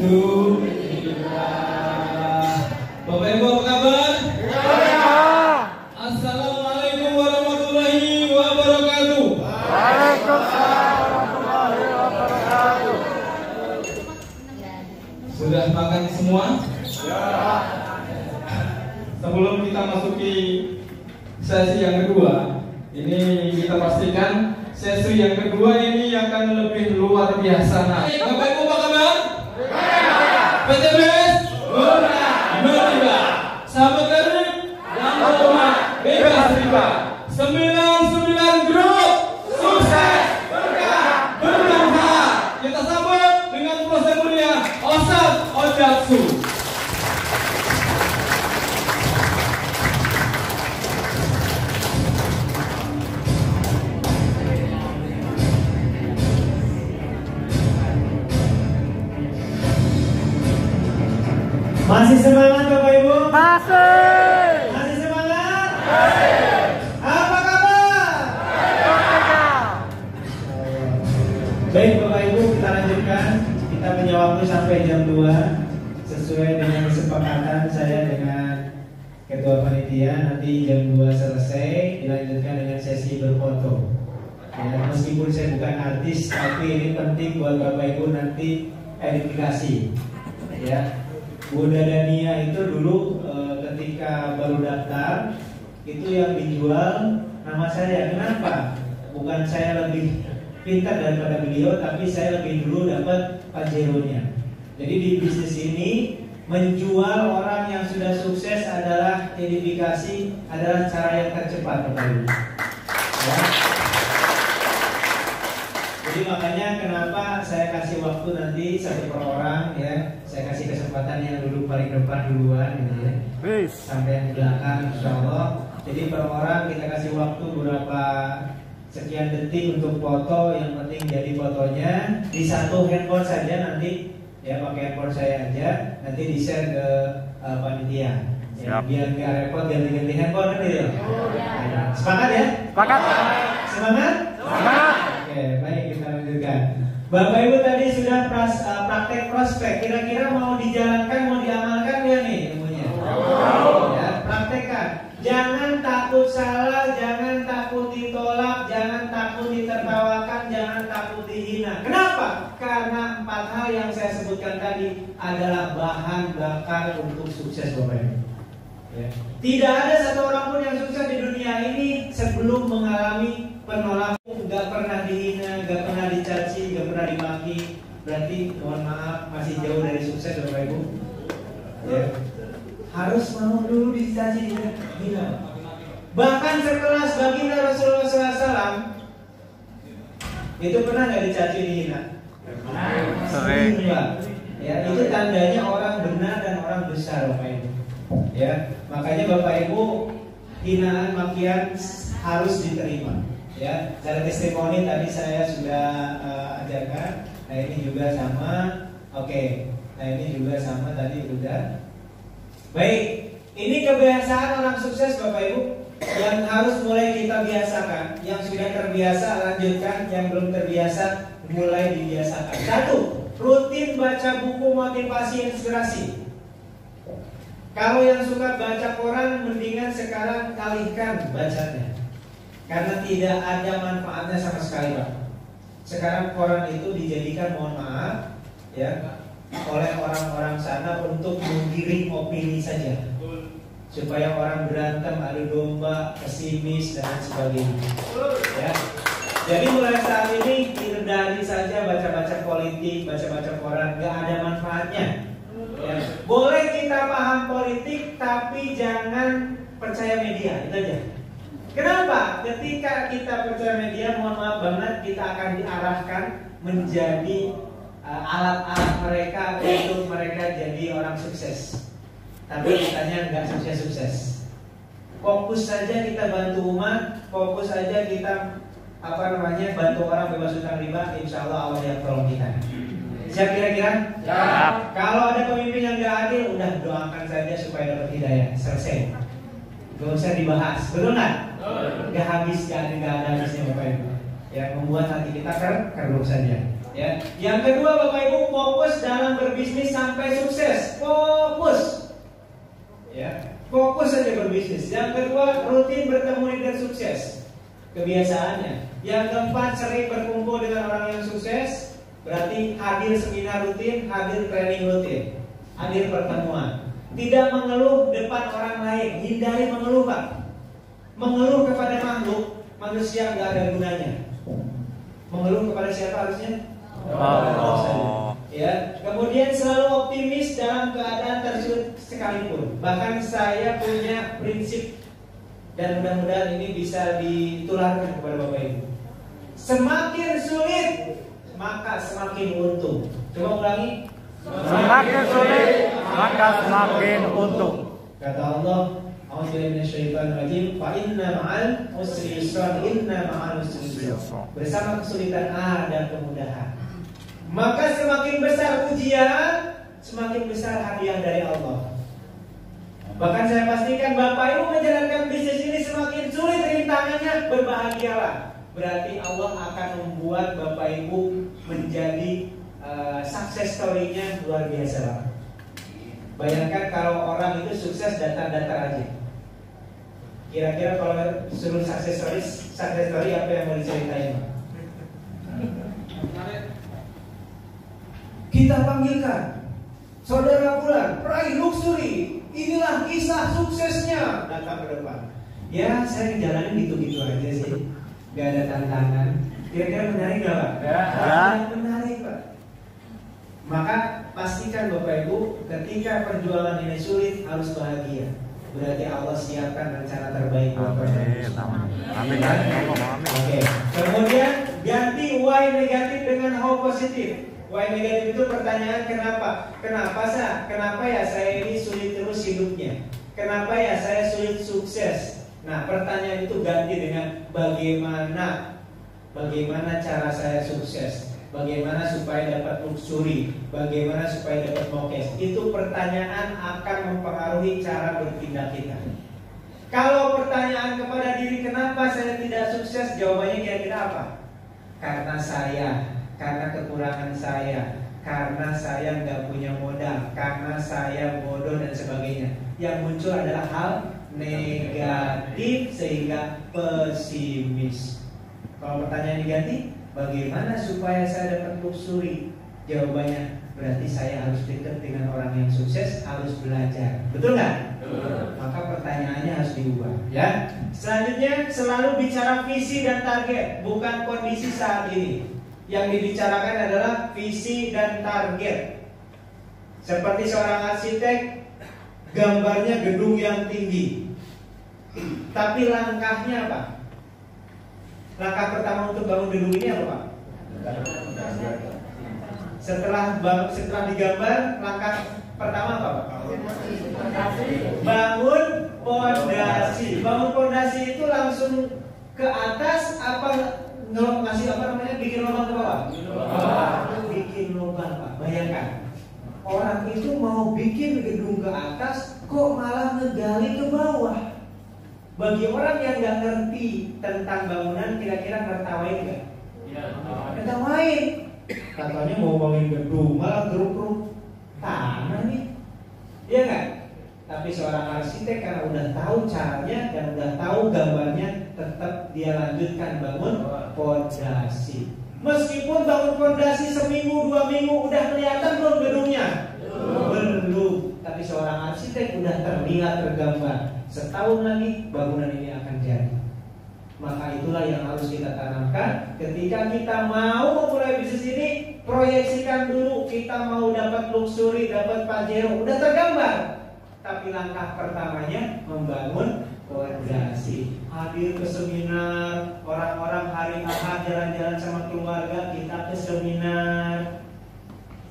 Alhamdulillah. Bapak Ibu apa kabar? Assalamualaikum warahmatullahi wabarakatuh. Waalaikumsalam warahmatullahi wabarakatuh. Sudah makan semua? Sebelum kita masuki sesi yang kedua, ini kita pastikan sesi yang kedua ini akan lebih luar biasa. Nah, Bapak Ibu apa kabar? PTBS merdeka, sahabat karib yang hormat, bebas riba. 99 grup sukses berkah bermanfaat. Kita sambut dengan proses mulia Ustaz Ojatsu. Masih semangat Bapak Ibu? Masih. Masih semangat? Masih. Apa kabar? Merdeka. Baik Bapak Ibu, kita lanjutkan. Kita punya waktu sampai jam 2 sesuai dengan kesepakatan saya dengan Ketua Panitia. Nanti jam 2 selesai dilanjutkan dengan sesi berfoto. Ya, meskipun saya bukan artis, tapi ini penting buat Bapak Ibu nanti edifikasi. Ya. Bunda Dania itu dulu ketika baru daftar itu yang dijual nama saya. Kenapa? Bukan saya lebih pintar daripada beliau, tapi saya lebih dulu dapat Pajero-nya. Jadi di bisnis ini menjual orang yang sudah sukses adalah edifikasi, adalah cara yang tercepat, Bapak Ibu. Ya. Jadi makanya kenapa saya kasih waktu nanti satu per orang ya. Saya kasih kesempatan yang dulu paling depan duluan gitu ya. Sampai yang di belakang insyaallah. Jadi per orang kita kasih waktu beberapa sekian detik untuk foto. Yang penting jadi fotonya di satu handphone saja nanti ya, pakai handphone saya aja. Nanti di share ke panitia ya, biar nggak repot ganti-ganti handphone kan gitu. Sepakat ya? Sepakat. Semangat? Semangat. Oke, baik, kita lanjutkan. Bapak Ibu tadi sudah praktek prospek. Kira-kira mau dijalankan, mau diamalkan ya nih ilmunya? Ya, praktekkan. Jangan takut salah, jangan takut ditolak, jangan takut ditertawakan, jangan takut dihina. Kenapa? Karena 4 hal yang saya sebutkan tadi adalah bahan bakar untuk sukses Bapak Ibu. Ya. Tidak ada satu orang pun yang sukses di dunia ini sebelum mengalami penolakan. Gak pernah dihina, gak pernah dicaci, gak pernah dimaki. Berarti mohon maaf masih jauh dari sukses Bapak Ibu ya. Harus mau dulu dicaci, dihina. Bahkan sekelas baginda Rasulullah SAW itu pernah gak dicaci, dihina? Sering. Ya, itu tandanya orang benar dan orang besar Bapak Ibu ya. Makanya Bapak Ibu, hinaan makian harus diterima ya. Cara testimoni tadi saya sudah ajarkan. Nah ini juga sama. Oke. Nah ini juga sama tadi udah. Baik. Ini kebiasaan orang sukses Bapak Ibu yang harus mulai kita biasakan. Yang sudah terbiasa lanjutkan, yang belum terbiasa mulai dibiasakan. 1. Rutin baca buku motivasi inspirasi. Kalau yang suka baca koran, mendingan sekarang alihkan bacanya. Karena tidak ada manfaatnya sama sekali Pak. Sekarang koran itu dijadikan, mohon maaf ya, oleh orang-orang sana untuk menggiring opini saja, supaya orang berantem, adu domba, pesimis dan sebagainya ya. Jadi mulai saat ini hindari saja baca-baca politik, baca-baca koran, gak ada manfaatnya ya. Boleh kita paham politik, tapi jangan percaya media, itu aja. Kenapa? Ketika kita percaya media, mohon maaf banget, kita akan diarahkan menjadi alat-alat mereka untuk mereka jadi orang sukses. Tapi kitanya nggak sukses-sukses. Fokus saja kita bantu umat, fokus saja kita bantu orang bebas hutang riba, insya Allah Allah yang tolong kita. Siap kira-kira? Ya. Kalau ada pemimpin yang nggak adil, udah doakan saja supaya dapat hidayah. Selesai. Gak usah dibahas, betul nggak? Gak habis, gak ada habisnya Bapak Ibu. Ya, membuat hati kita keruh saja. Ya. Yang kedua Bapak Ibu, fokus dalam berbisnis sampai sukses. Fokus. Ya, fokus saja berbisnis. Yang kedua, rutin bertemu leader sukses. Kebiasaannya. Yang keempat, sering berkumpul dengan orang yang sukses. Berarti hadir seminar rutin, hadir training rutin, hadir pertemuan. Tidak mengeluh depan orang lain. Hindari mengeluh, Pak. Mengeluh kepada makhluk, manusia nggak ada gunanya. Mengeluh kepada siapa harusnya? Allah. Ya. Kemudian selalu optimis dalam keadaan tersulit sekalipun. Bahkan saya punya prinsip dan mudah-mudahan ini bisa ditularkan kepada Bapak Ibu. Semakin sulit maka semakin untung. Coba ulangi. Semakin sulit maka semakin untung. Kata Allah, A'udzubillahi minasyaitonirrajim, fa inna ma'al usri yusra, inna ma'al usri yusra. Bersama kesulitan ada kemudahan. Maka semakin besar ujian, semakin besar hadiah dari Allah. Bahkan saya pastikan Bapak Ibu menjalankan bisnis ini semakin sulit rintangannya, berbahagialah. Berarti Allah akan membuat Bapak Ibu menjadi success story-nya luar biasa. Bayangkan kalau orang itu sukses datar-datar aja. Kira-kira kalau suruh success story apa yang mau diceritain? Kita panggilkan saudara Fulan, peraih luxury. Inilah kisah suksesnya. Datang ke depan. Ya, saya jalanin gitu-gitu aja sih. Gak ada tantangan. Kira-kira menarik gak, Pak? Ya. Menarik, Pak. Maka pastikan Bapak Ibu, ketika perjuangan ini sulit harus bahagia. Berarti Allah siapkan rencana terbaik buat Bapak Ibu. Amin. Oke. Kemudian ganti why negatif dengan how positif. Why negatif itu pertanyaan kenapa? Kenapa ya saya ini sulit terus hidupnya? Kenapa ya saya sulit sukses? Nah, pertanyaan itu ganti dengan bagaimana cara saya sukses? Bagaimana supaya dapat luxury? Bagaimana supaya dapat mokes? Itu pertanyaan akan mempengaruhi cara bertindak kita. Kalau pertanyaan kepada diri kenapa saya tidak sukses, jawabannya kira-kira apa? Karena kekurangan saya, karena saya nggak punya modal, karena saya bodoh dan sebagainya. Yang muncul adalah hal negatif sehingga pesimis. Kalau pertanyaan diganti, bagaimana supaya saya dapat luxury? Jawabannya berarti saya harus dekat dengan orang yang sukses, harus belajar. Betul nggak? Maka pertanyaannya harus diubah. Ya. Selanjutnya selalu bicara visi dan target, bukan kondisi saat ini. Yang dibicarakan adalah visi dan target. Seperti seorang arsitek, gambarnya gedung yang tinggi, tapi langkahnya apa? Langkah pertama untuk bangun gedung ini apa, Pak? Setelah digambar, langkah pertama apa, Pak? Bangun pondasi. Bangun pondasi itu langsung ke atas apa? Bikin lubang ke bawah? Bikin lubang, Pak. Bayangkan, orang itu mau bikin gedung ke atas, kok malah ngegali ke bawah. Bagi orang yang nggak ngerti tentang bangunan, kira-kira ngertawain nggak? Ngertawain. Katanya mau bangun gedung, malah geruk-geruk tanah nih. Iya nggak? Tapi seorang arsitek karena udah tahu caranya dan udah tahu gambarnya, tetap dia lanjutkan bangun pondasi. Meskipun bangun pondasi seminggu, 2 minggu, udah kelihatan belum gedungnya? Belum. Tapi seorang arsitek udah terlihat tergambar. Setahun lagi bangunan ini akan jadi. Maka itulah yang harus kita tanamkan. Ketika kita mau memulai bisnis ini, proyeksikan dulu kita mau dapat luxury, dapat Pajero, udah tergambar. Tapi langkah pertamanya membangun pondasi. Hadir ke seminar, orang-orang hari Ahad jalan-jalan sama keluarga, kita ke seminar.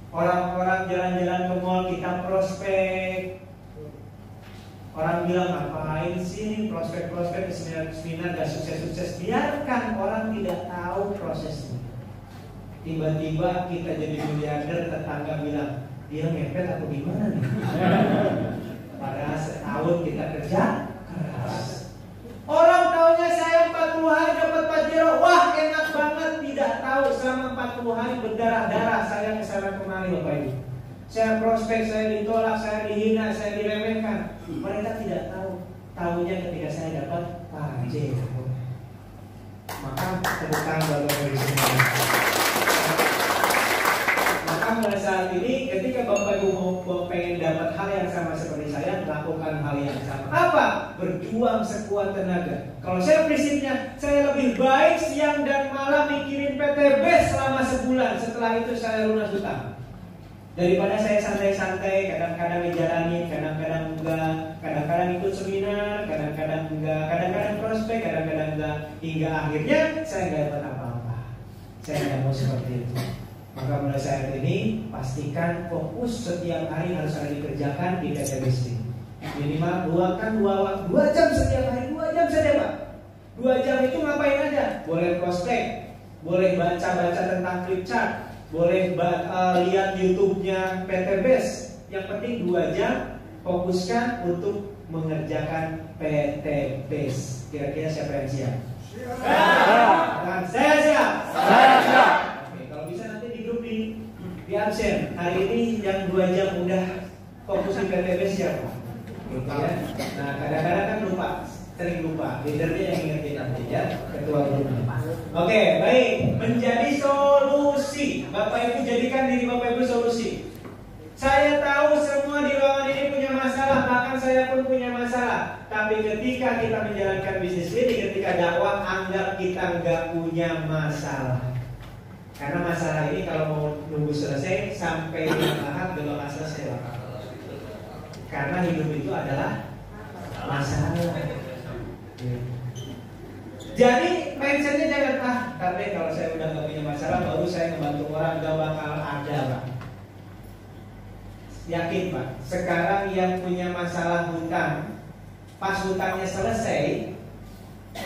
Orang-orang jalan-jalan ke mall, kita prospek. Orang bilang ngapain sih prospek-prospek ke seminar gak sukses-sukses. Biarkan orang tidak tahu prosesnya. Tiba-tiba kita jadi miliarder, tetangga bilang dia ngepet atau gimana nih? Padahal setahun kita kerja keras. Orang taunya saya 40 hari dapat Pajero, wah enak banget. Tidak tahu selama 40 hari berdarah-darah saya kesana kemari, Bapak Ibu. saya prospek, saya ditolak, saya dihina, saya diremehkan. Mereka tidak tahu. Tahunya ketika saya dapat Pak J. Maka tepuk tangan Bapak Ibu semua. Maka pada saat ini ketika Bapak Ibu mau pengen dapat hal yang sama seperti saya, lakukan hal yang sama. Apa? Berjuang sekuat tenaga. Kalau saya prinsipnya, saya lebih baik siang dan malam mikirin PTB selama sebulan. Setelah itu saya lunas hutang. Daripada saya santai-santai, kadang-kadang dijalanin, kadang-kadang enggak, kadang-kadang ikut seminar, kadang-kadang enggak, kadang-kadang prospek, kadang-kadang enggak, hingga akhirnya saya enggak dapat apa-apa. Saya tidak mau seperti itu. Maka mulai saat ini pastikan fokus setiap hari harus ada dikerjakan di PT Bisnis. Minimal luangkan 2 jam setiap hari, 2 jam saja Pak. 2 jam itu ngapain aja? Boleh prospek, boleh baca-baca tentang flip chart, boleh lihat YouTube-nya PT Best. Yang penting 2 jam fokuskan untuk mengerjakan PT Best. Kira-kira siapa yang siap? Siap. Saya siap. Saya siap. Oke, kalau bisa nanti di grup di absen. Hari ini yang 2 jam udah fokus di PT Best siapa? Gitu ya. Nah, kadang-kadang kan lupa, sering lupa. Leadernya yang ingetin nanti ya, ketua grupnya. Oke, baik. Menjadi solusi. Bapak Ibu jadikan diri Bapak Ibu solusi. Saya tahu semua di ruangan ini punya masalah, bahkan saya pun punya masalah. Tapi ketika kita menjalankan bisnis ini, ketika dakwah, anggap kita nggak punya masalah. Karena masalah ini kalau mau nunggu selesai sampai Ahad belum selesai. Karena hidup itu adalah masalah. Jadi mindsetnya jangan tapi kalau saya udah gak punya masalah baru saya membantu orang, gak bakal ada Pak. Yakin Pak, sekarang yang punya masalah hutang, pas hutangnya selesai,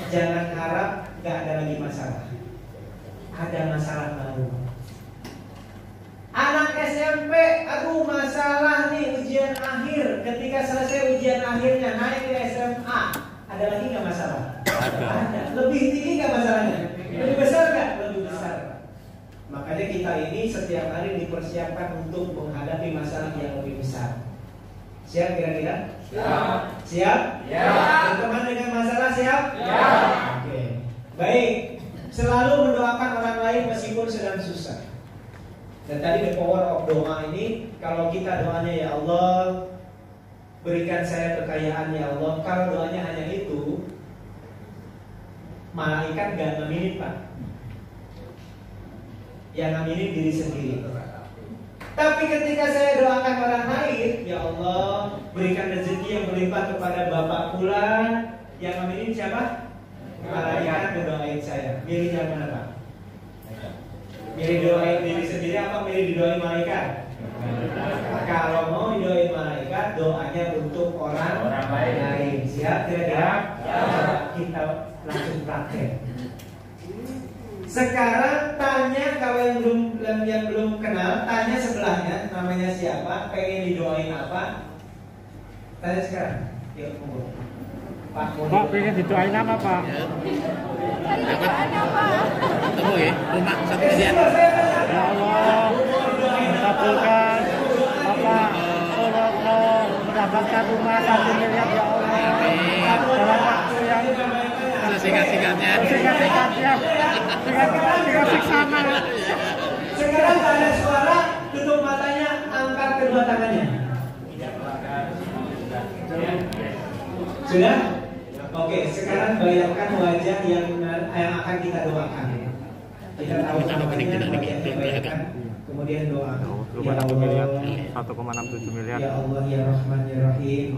jangan harap gak ada lagi masalah. Ada masalah baru. Anak SMP, aduh masalah nih ujian akhir. Ketika selesai ujian akhirnya naik ke SMA, ada lagi nggak masalah? Ada. Lebih tinggi nggak masalahnya? Lebih besar nggak? Lebih besar. Makanya kita ini setiap hari dipersiapkan untuk menghadapi masalah yang lebih besar. Siap kira-kira? Siap. Siap? Ya. Berteman dengan masalah siap? Ya. Oke. Baik. Selalu mendoakan orang lain meskipun sedang susah. Dan tadi the power of doa ini, kalau kita doanya ya Allah, berikan saya kekayaan ya Allah. Kalau doanya hanya itu, malaikat gak ngaminin Pak. Yang ngaminin diri sendiri. Tapi ketika saya doakan orang lain, ya Allah, berikan rezeki yang berlimpah kepada Bapak Fulan. Yang ngaminin siapa? Malaikat mendoain saya. Milih yang mana Pak? Milih doain diri sendiri apa milih didoain malaikat? Kalau mau didoain malaikat, doanya untuk orang lain. Siap kira-kira? Kita langsung praktek. Sekarang tanya kalau yang belum kenal, tanya sebelahnya namanya siapa, pengen didoain apa? Tanya sekarang. Yuk, kumpul. Pak pengen didoain apa Pak? Temu ya, rumah satu miliar. Ya Allah, kabulkan Bapak tolong mendapatkan rumah 1 miliar ya Allah. Dalam waktu yang Singkat-singkatnya. Dengan siksana. Sekarang tak ada suara, tutup matanya, angkat kedua tangannya. Sudah? Oke, sekarang bayangkan wajah yang akan kita doakan. Kita tahu wajahnya bayangkan, kemudian doa. Rumah 1 miliar, 1,67 miliar. Ya Allah ya Rahman ya Rahim.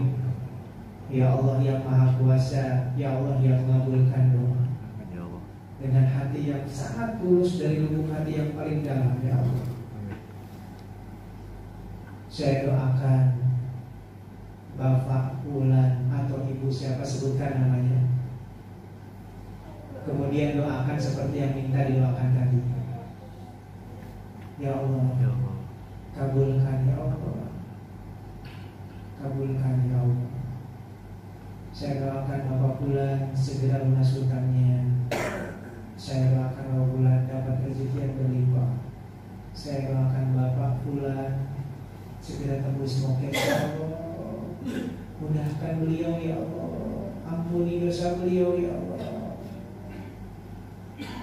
Ya Allah yang Maha Kuasa. Ya Allah yang mengabulkan doa. Dengan hati yang sangat tulus dari lubuk hati yang paling dalam ya Allah. Saya doakan Bapak Fulan atau Ibu siapa sebutkan namanya. Kemudian doakan seperti yang minta didoakan tadi. Ya Allah, kabulkan ya Allah. Kabulkan ya Allah. Saya doakan Bapak Fulan segera lunas hutangnya. Saya doakan Bapak Fulan dapat rezeki yang berlimpah. Saya doakan Bapak Fulan segera tembus moga ya Allah. Mudahkan beliau ya Allah. Ampuni dosa beliau ya Allah.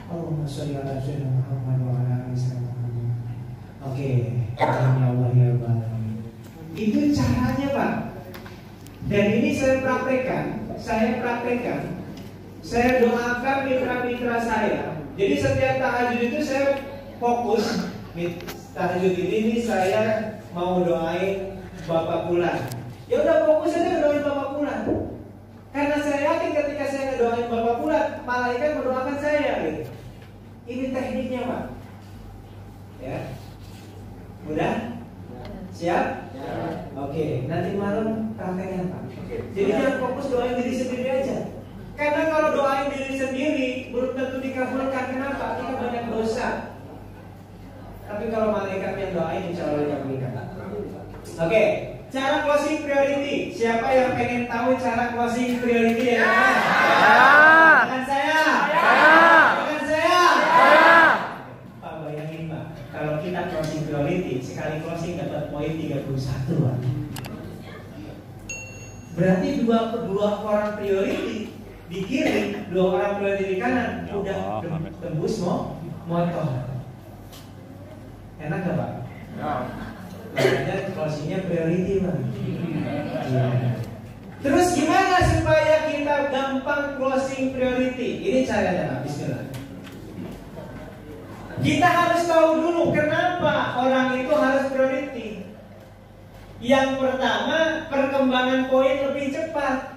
Allahumma sholli ala sayyidina Muhammad wa ala ali sayyidina Muhammad. Oke, amin ya Allah ya Rabbal alamin. Itu caranya, Pak. Dan ini saya praktekkan. Saya doakan mitra-mitra saya. Jadi setiap tahajud itu saya fokus. Tahajud ini saya mau doain Bapak Pulan. Ya udah fokus aja doain Bapak Pulan. Karena saya yakin ketika saya ngedoain Bapak Pulan, malaikat mendoakan saya gitu. Ini tekniknya, Pak. Ya. Mudah? Siap? Ya. Oke, nanti malam prakteknya, Pak. Jadi jangan fokus doain diri sendiri aja. Karena kalau doain diri sendiri belum tentu dikabulkan. Kenapa? Kita banyak dosa. Tapi kalau malaikat yang doain, insya Allah dikabulkan. Oke, cara closing priority. Siapa yang pengen tahu cara closing priority ya? Bukan saya. Bukan saya. Pak, bayangin Pak, kalau kita closing priority, sekali closing dapat poin 31, Pak. Berarti dua orang priority di kiri, 2 orang priority di kanan, udah tembus motor. Enak gak, Pak? Makanya closingnya priority, Pak. Ya. Terus gimana supaya kita gampang closing priority? Ini caranya, Pak. Bismillah. Kita harus tahu dulu kenapa orang itu harus priority. Yang pertama, perkembangan poin lebih cepat.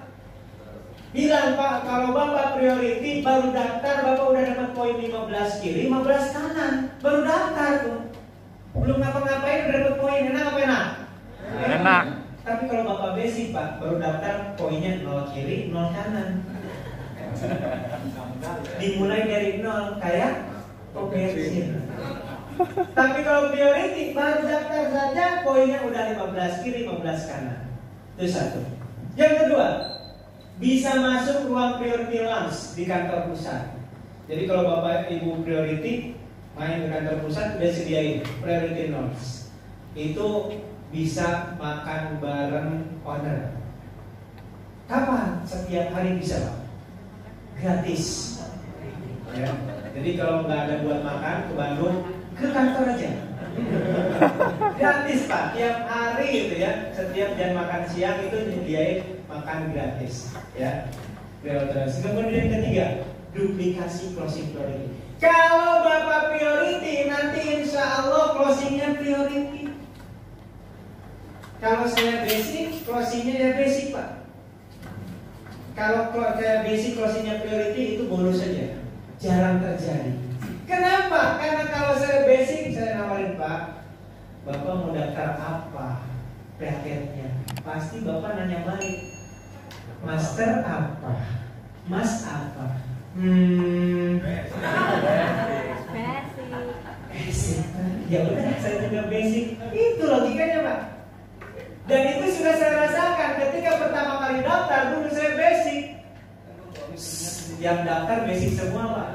Bilang, Pak, kalau Bapak priority baru daftar, Bapak udah dapat poin 15 kiri, 15 kanan. Baru daftar tuh. Belum ngapa-ngapain udah dapat poin. Enak apa enak? Enak. Tapi kalau Bapak basic, Pak, baru daftar poinnya 0 kiri, 0 kanan. Dimulai dari 0 kayak bensin. Tapi kalau priority baru daftar saja poinnya udah 15 kiri, 15 kanan. Itu satu. Yang kedua, bisa masuk ruang priority lounge di kantor pusat. Jadi kalau Bapak Ibu priority main ke kantor pusat udah sediain priority lounge. Itu bisa makan bareng owner. Kapan? Setiap hari bisa, Pak. Gratis. Ya. Jadi kalau nggak ada buat makan ke Bandung, ke kantor aja. Gratis, Pak. Tiap hari gitu ya. Setiap jam makan siang itu nyediain makan gratis. Ya. Prioritas. Kemudian yang ketiga, duplikasi closing priority. Kalau Bapak priority, nanti insya Allah closingnya priority. Kalau saya basic, closingnya ya basic, Pak. Kalau saya basic, closingnya priority itu bonus saja. Jarang terjadi. Kenapa? Karena kalau saya basic, saya nawarin, Pak, Bapak mau daftar apa paketnya? Pasti Bapak nanya balik, Master apa? Mas apa? Basic. Ya udah, saya juga basic. Itu logikanya, Pak. Dan itu sudah saya rasakan ketika pertama kali daftar. Dulu saya basic. Yang daftar basic semua, Pak.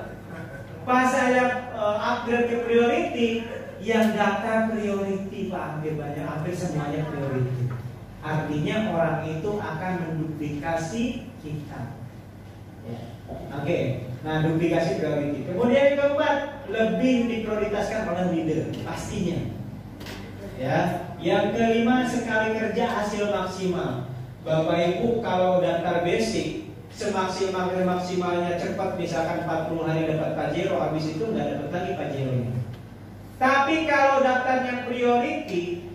Pas saya upgrade ke priority, yang daftar priority, Pak, hampir semuanya priority. Artinya orang itu akan menduplikasi kita. Oke. Nah, duplikasi priority. Kemudian yang keempat, lebih diprioritaskan oleh leader, pastinya. Ya. Yang kelima, sekali kerja hasil maksimal. Bapak Ibu kalau daftar basic, semaksimalnya cepat, misalkan 40 hari dapat Pajero, habis itu nggak dapat lagi Pajeronya. Tapi kalau daftarnya priority,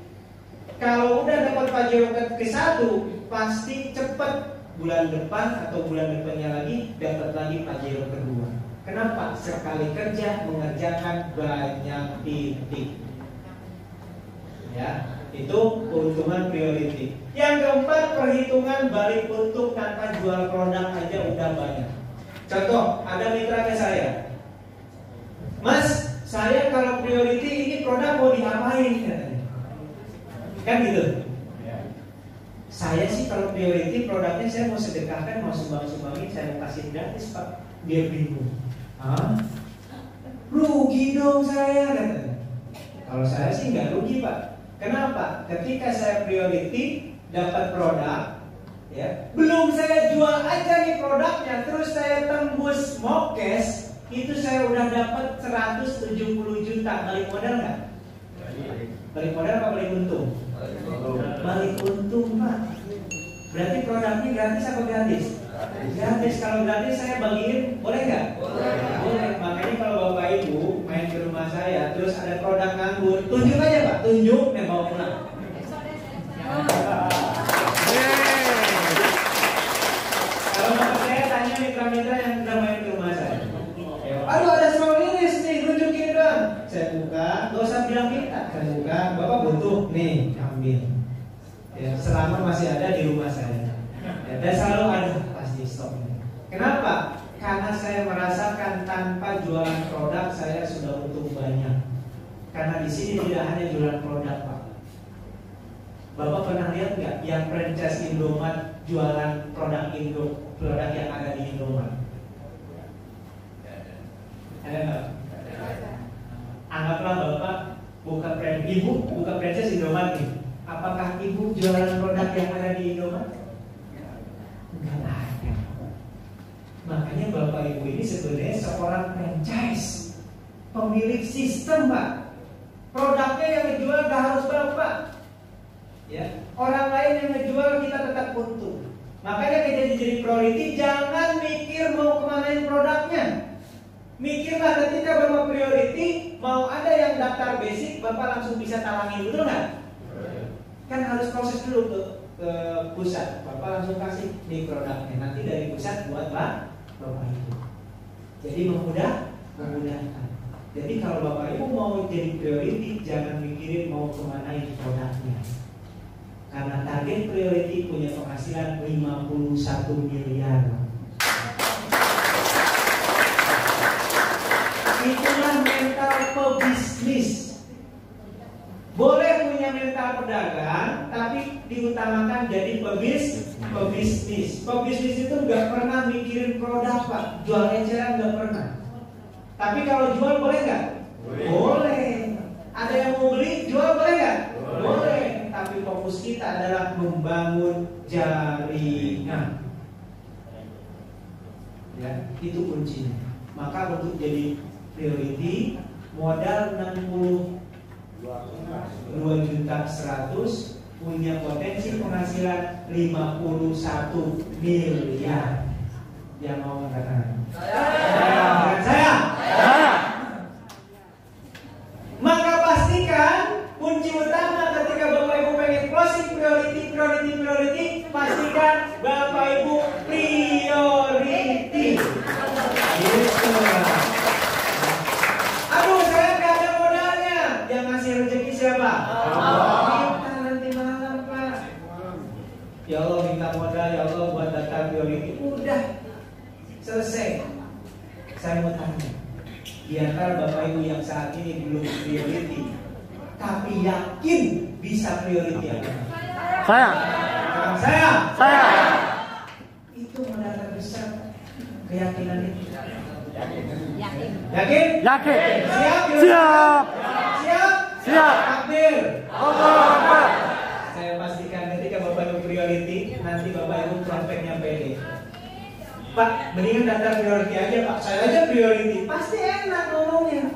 kalau udah dapat Pajero ke-1, pasti cepat. Bulan depan atau bulan depannya lagi dapat lagi Pajero kedua. Kenapa? Sekali kerja mengerjakan banyak titik. Ya, itu keuntungan priority. Yang keempat, perhitungan balik untung tanpa jual produk aja udah banyak. Contoh, ada mitra ke saya, Mas, saya kalau priority ini produk mau diapain katanya. Kan gitu. Saya sih kalau priority produknya saya mau sedekahkan, mau sumbang-sumbangin, saya mau kasih gratis, Pak. Dia bingung. Hah? Rugi dong saya katanya. Kalau saya sih nggak rugi, Pak. Kenapa? Ketika saya priority dapat produk, ya, belum saya jual aja nih produknya, terus saya tembus mokes, itu saya udah dapat 170 juta. Balik modal nggak? Balik modal apa balik untung? Balik untung, Pak. Berarti produknya gratis apa gratis? Gratis. Kalau gratis saya bagiin, boleh nggak? Boleh. Makanya kalau Bapak Ibu main ke rumah saya, terus ada produk nganggur, tunjuk aja Pak, tunjuk dan bawa pulang. Kalau Bapak saya tanya mitra-mitra yang sudah main ke rumah saya, aduh ada strawberries nih, tunjukin dong. Saya buka, gak usah bilang minta. Saya buka, Bapak butuh, nih ambil. Ya, selama masih ada di rumah saya. Ya, dan selalu ada pasti stok. Kenapa? Karena saya merasakan tanpa jualan produk saya sudah untung banyak. Karena di sini tidak hanya jualan produk, Pak. Bapak pernah lihat nggak yang franchise Indomaret jualan produk produk yang ada di Indomaret? Ada nggak? Anggaplah Bapak Ibu buka franchise Indomaret nih. Apakah Ibu jualan produk yang ada di Indomaret? Enggak ada. Makanya Bapak Ibu ini sebenarnya seorang franchise, pemilik sistem, Pak. Produknya yang dijual gak harus Bapak. Ya, orang lain yang ngejual kita tetap untung. Makanya kita jadi priority, jangan mikir mau kemanain produknya. Mikirlah ketika Bapak priority, mau ada yang daftar basic, Bapak langsung bisa talangin, betul nggak? Kan harus proses dulu ke pusat. Bapak langsung kasih di produknya, nanti dari pusat buat Bapak Ibu. Jadi memudahkan. Jadi kalau Bapak Ibu mau jadi priority, jangan mikirin mau kemanain produknya. Karena target priority punya penghasilan 51 miliar. Itulah mental pebisnis. Boleh punya mental pedagang, tapi diutamakan jadi pebisnis. Pebisnis itu nggak pernah mikirin produk, Pak. Jual eceran nggak pernah. Tapi kalau jual boleh nggak? Boleh. Ada yang mau beli, jual boleh nggak? Boleh. Tapi fokus kita adalah membangun jaringan. Ya, itu kuncinya. Maka untuk jadi priority, modal 62.100.000, punya potensi penghasilan 51 miliar. Yang mau mengatakan? Saya. Maka pastikan kunci utama ketika Bapak Ibu pengen closing priority, pastikan Bapak Ibu priority. Gitu. Aduh, saya nggak ada modalnya. Yang ngasih rezeki siapa? Kita nanti malam, Pak. Ya Allah, minta modal, ya Allah, buat daftar priority. Udah selesai. Saya mau tanya, di antara Bapak Ibu yang saat ini belum priority, tapi yakin bisa priority apa? Saya. Itu modal terbesar. Keyakinan itu. Yakin? Siap. Takbir. Saya pastikan ketika Bapak Ibu priority, nanti Bapak Ibu prospeknya pede. Pak, mendingan daftar priority aja, Pak. Saya aja priority, pasti enak ngomongnya.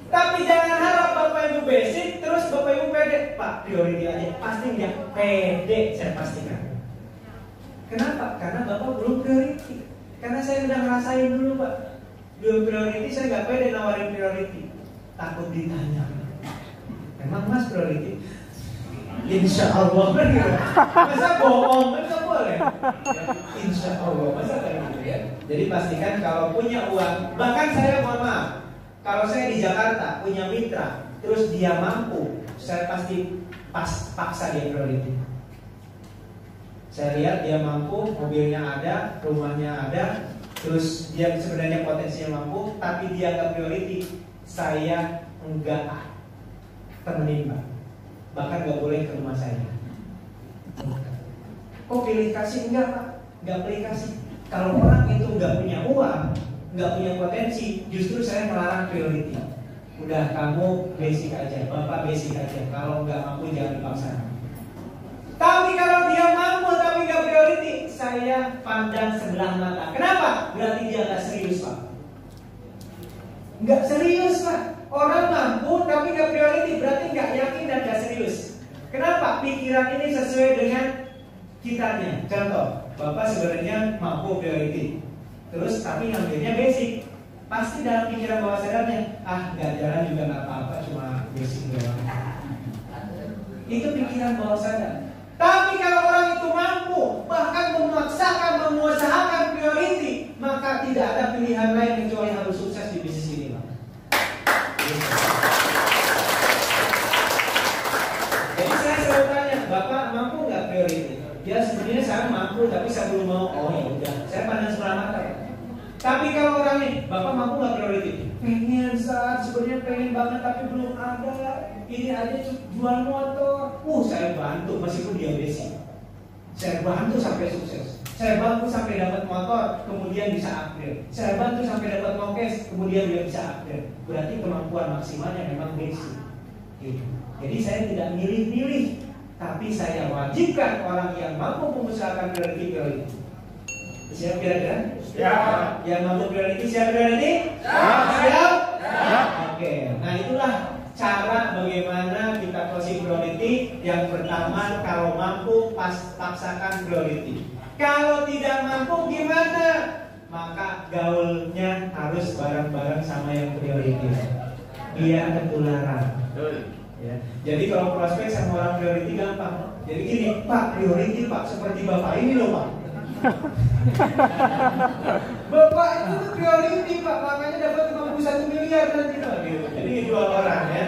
Tapi jangan harap Bapak Ibu basic, terus Bapak Ibu pede. Pak, priority aja, pasti dia pede, saya pastikan. Kenapa? Karena Bapak belum priority. Karena saya udah ngerasain dulu, Pak. Belum priority, saya nggak pede nawarin priority. Takut ditanya. Emang Mas priority? Insya Allah kan gitu. Masa bohong kan nggak boleh. Insya Allah, masa kayak gitu ya. Jadi pastikan kalau punya uang. Bahkan saya mohon maaf, kalau saya di Jakarta punya mitra, terus dia mampu, saya pasti paksa dia priority. Saya lihat dia mampu, mobilnya ada, rumahnya ada, terus dia sebenarnya potensinya mampu, tapi dia nggak priority, saya enggak temenin, Pak. Bahkan nggak boleh ke rumah saya. Kok pilih kasih? Enggak, Pak. Nggak pilih kasih. Kalau orang itu nggak punya uang, nggak punya potensi, justru saya melarang priority. Udah kamu basic aja, bapak basic aja. Kalau nggak mampu jangan dipaksakan. Tapi kalau dia mampu tapi nggak priority, saya pandang sebelah mata. Kenapa? Berarti dia nggak serius, Pak. Nggak serius, Pak. Orang mampu tapi nggak priority, berarti nggak yakin dan nggak serius. Kenapa? Pikiran ini sesuai dengan kitanya. Contoh, bapak sebenarnya mampu priority, terus tapi ngambilnya basic. Pasti dalam pikiran bawah sadarnya, nggak jalan juga nggak apa-apa, cuma basic doang. Itu pikiran bawah sadar. Tapi kalau orang itu mampu, bahkan memaksakan, mengusahakan priority, maka tidak ada pilihan lain kecuali harus sukses di bisnis ini, Pak. Jadi saya selalu tanya, bapak mampu nggak priority? Ya sebenarnya saya mampu, tapi saya belum mau. Oh ya udah, saya pandang sebelah mata. Tapi kalau orang nih, bapak mampu nggak priority? Pengen saat sebenarnya pengen banget tapi belum ada. Ini aja jual motor. Saya bantu meskipun dia basic. Saya bantu sampai sukses. Saya bantu sampai dapat motor, kemudian bisa upgrade. Saya bantu sampai dapat mokes, kemudian dia bisa upgrade. Berarti kemampuan maksimalnya memang basic. Gitu. Jadi saya tidak milih-milih, tapi saya wajibkan orang yang mampu mengusahakan priority. Siap kira-kira? Siap. Yang mampu priority siap priority? Siap? Oke. Nah itulah cara bagaimana kita closing priority. Yang pertama, kalau mampu paksakan priority. Kalau tidak mampu gimana? Maka gaulnya harus bareng-bareng sama yang priority. Biar ketularan. Ya. Jadi kalau prospek sama orang priority gampang. Jadi gini, Pak priority Pak seperti Bapak ini loh Pak. Bapak itu priority Pak, makanya dapat 51 miliar nanti Pak. Gitu. Jadi jual orang ya.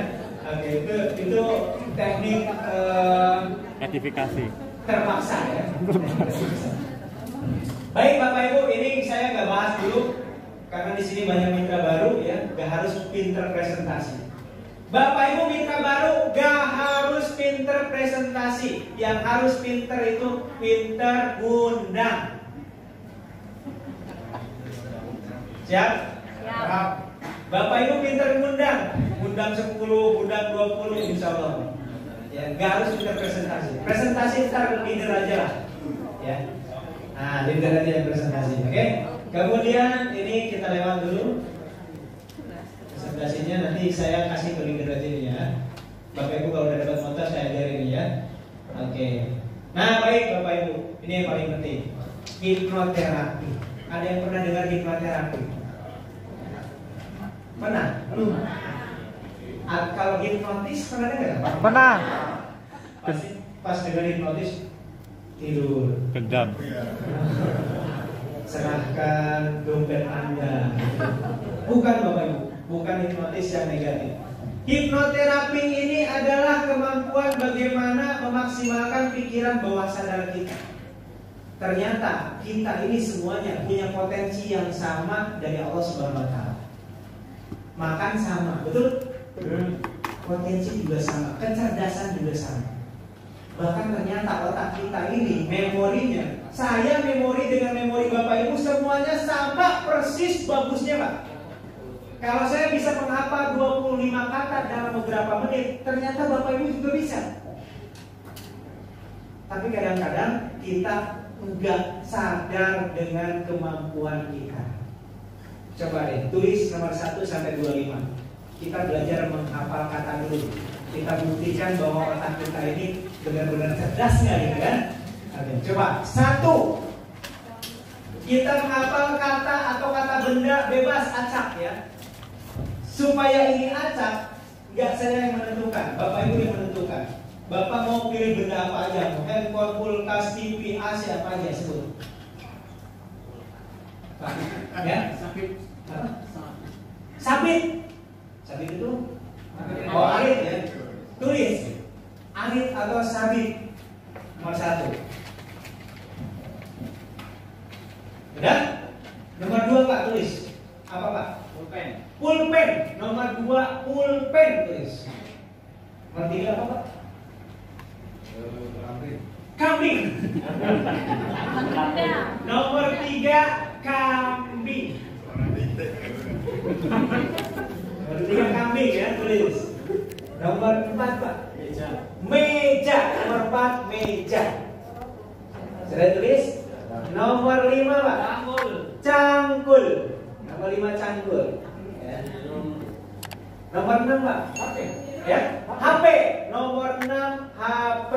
Oke, itu teknik Edifikasi. terpaksa ya. Baik Bapak Ibu, ini saya nggak bahas dulu karena di sini banyak mitra baru ya, nggak harus pinter presentasi. Bapak Ibu mitra baru nggak harus pinter presentasi, yang harus pinter itu pinter ngundang. Siap? Siap. Bapak Ibu pinter ngundang, ngundang 10, ngundang 20, insya Allah. Ya, nggak harus pinter presentasi. Presentasi ntar leader aja lah. Ya. Nah, leader aja yang presentasi, oke? Kemudian ini kita lewat dulu. Presentasinya nanti saya kasih ke leader aja nih ya. Bapak Ibu kalau udah dapat motor saya ajarin ya. Oke. Nah, baik Bapak Ibu, ini yang paling penting. Hipnoterapi. Ada yang pernah dengar hipnoterapi? Pernah? Belum? Kalau hipnotis pernah dengar? Pernah. Pas dengar hipnotis tidur. Gendam. Serahkan dompet Anda. Bukan Bapak Ibu, bukan hipnotis yang negatif. Hipnoterapi ini adalah kemampuan bagaimana memaksimalkan pikiran bawah sadar kita. Ternyata kita ini semuanya punya potensi yang sama dari Allah Subhanahu wa Ta'ala. Makan sama, betul? Potensi juga sama, kecerdasan juga sama. Bahkan ternyata otak kita ini memorinya, saya memori dengan memori Bapak Ibu semuanya sama persis bagusnya Pak. Kalau saya bisa menghafal 25 kata dalam beberapa menit, ternyata Bapak Ibu juga bisa. Tapi kadang-kadang kita enggak sadar dengan kemampuan kita. Coba deh, tulis nomor 1 sampai 25. Kita belajar menghafal kata dulu. Kita buktikan bahwa otak kita ini benar-benar cerdas nggak gitu kan? Oke, coba 1. Kita menghafal kata atau kata benda bebas acak ya. Supaya ini acak, nggak saya yang menentukan, Bapak Ibu yang menentukan. Bapak mau pilih benda apa aja, mau handphone, kulkas, TV, AC apa aja sebut. Pak, ya? Sabit. Sabit itu? Oh, arit ya. Tulis arit atau sabit. Nomor 1. Udah? Nomor 2 Pak tulis. Apa Pak? Pulpen. Pulpen. Nomor 2 pulpen tulis. Nomor 3 apa Pak? Kambing. Nomor 3 kambing. Nomor 3 kambing ya. Nomor 4 Pak. Meja. Nomor 4 meja. Sudah tulis? Nomor 5 Pak. Cangkul. Nomor 5 cangkul. Ya. Nomor 6 Pak. Ya. HP. Nomor 6 HP.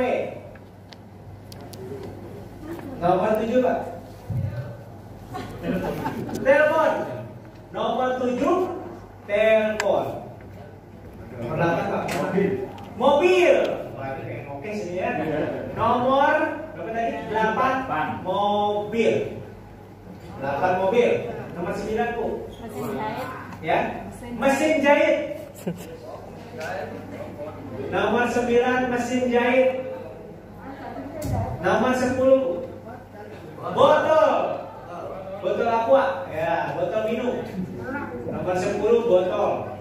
Nomor 7 Pak. Telepon. Nomor 7 telepon. Nomor 8 Pak. Mobil. Wah, ini kayak oke sini ya. Nomor berapa tadi? 8 mobil. 8 mobil. Nomor 9 Bu. Mesin jahit. Ya. Mesin jahit. Nomor 9 mesin jahit. Nomor 10 botol. Botol aqua. Ya, botol minum. Nomor 10 botol.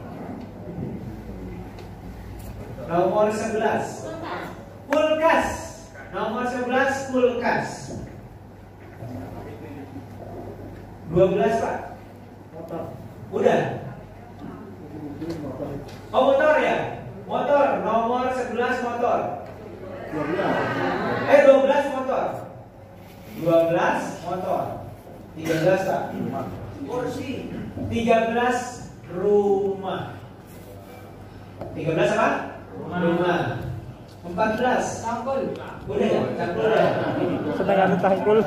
Nomor 11 kulkas. Nomor 11 kulkas. 12 Pak. Udah. Oh motor ya. Motor. Nomor 11 motor. 12 motor. 12 motor. 13 Pak. Kursi. 13 rumah. 13 apa? Rumah. 14 cangkul. Udah ya? Cangkul ya? Sedang ada tangkul.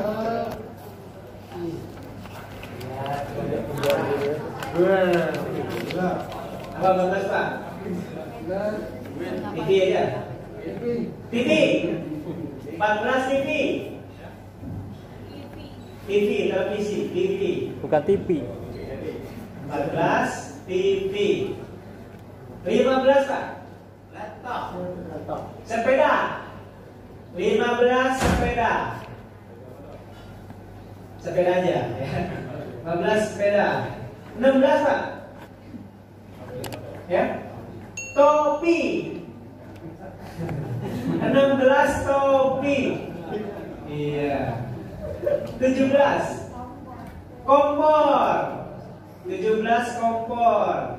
Apa 14 Pak? TV aja. TV. 14 TV. TV, televisi, TV. Bukan TV. 14 TV. 15 Pak. Laptop. Sepeda. 15 sepeda. Sepeda aja ya. 15 sepeda. 16 Pak. Ya. Topi. 16 topi. Iya. 17 kompor. 17 kompor.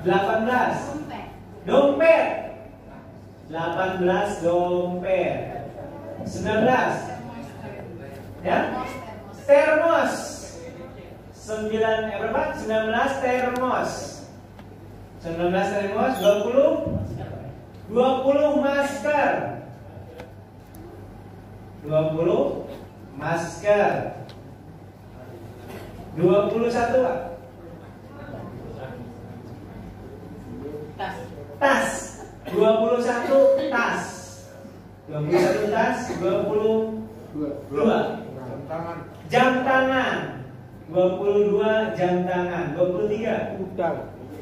18 dompet. 18 dompet. 19 ya. Termos. 9 berapa? 19 termos. 19 termos. 20 masker. 20 masker. 21 Pak. Tas. 21 tas. 21 tas. 22 jam tangan. 22 jam tangan. 23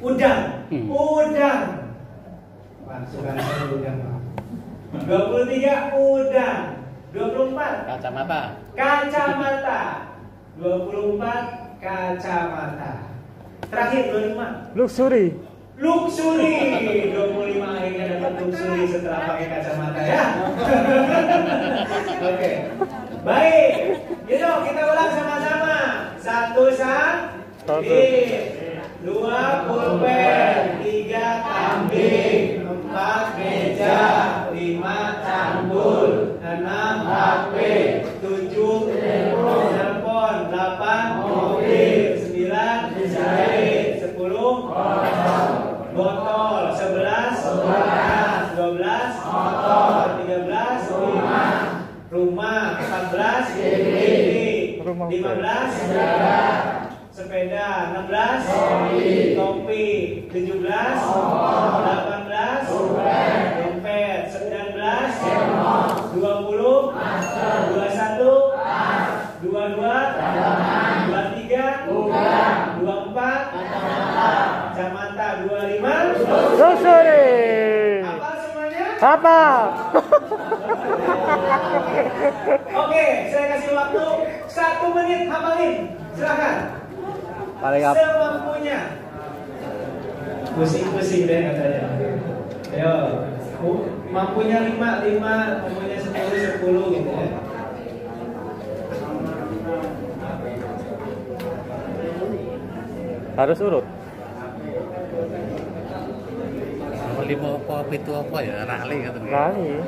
udang. Masukkan udang. 23 udang. 24 Kacamata. 24 kacamata. Terakhir 25 Luxury. 25 akhirnya dapat luxury setelah pakai kacamata ya. Oke. Baik. Gitu kita ulang sama-sama. 1 sambir, 2 pulpen, 3 kambing, 4 meja, 5 cangkul, 6 HP, 7 telepon, 8 mobil, 9 jahit, 10 botol, 11 kulkas, 12 motor, 13 rumah, 14 TV, 15 sepeda, 16 topi, 17 18 dompet, 19 20 21 22 23 24 kacamata, 25 Luxury. apa semuanya? Apa? Oke, saya kasih waktu 1 menit hafalin. Silakan. Paling apa? Semampunya. Pusing-pusing deh katanya. Ayo. Mampunya 5, mampunya 10 gitu ya. Harus urut. lima apa pitu apa ya rali gitu. Lali,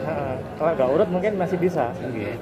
kalau nggak urut mungkin masih bisa. Iya.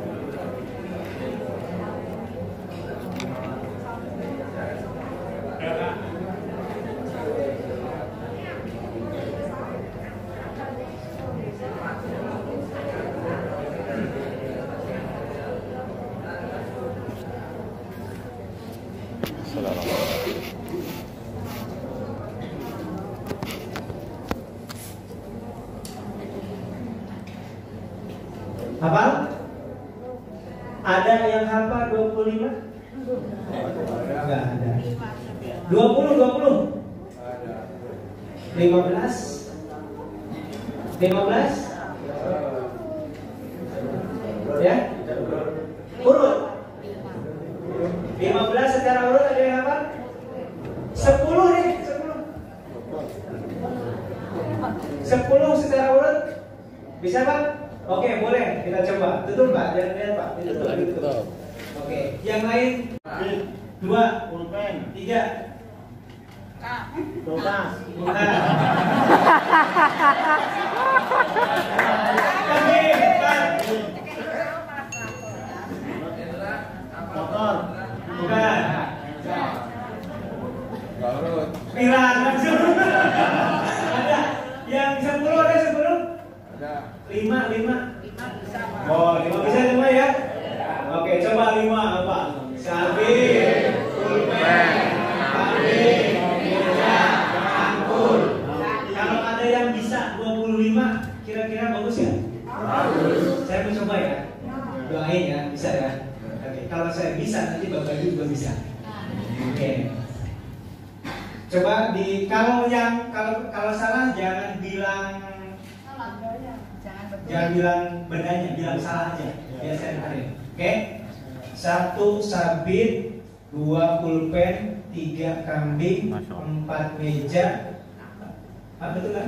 Hafal? Ada yang hafal 25? Enggak ada. 20? 15? 15? Ya? Urut. 15 secara urut ada yang hafal? 10 nih, 10 secara urut. Bisa Pak? Oke, boleh kita coba. Tutup Pak, jangan lihat Pak. Tutup. Oke, yang lain 2, pulpen, 3. Tugas. Motor. Bukan. Bilang langsung. Ada. Yang 10 ada 10? Ada. 5. Oh, 5 bisa semua ya? Oke, coba 5 apa? Sabit, pulpen, sabit, meja, angkul. Kalau ada yang bisa 25, kira-kira bagus ya? Bagus. Saya mau coba ya. Doain ya, bisa ya. Oke, kalau saya bisa nanti Bapak Ibu juga bisa. Oke. Coba kalau salah jangan bilang bendanya, bilang salah aja. Biar saya dengerin. Oke? 1 sabit, 2 pulpen, 3 kambing, 4 meja. Betul kan?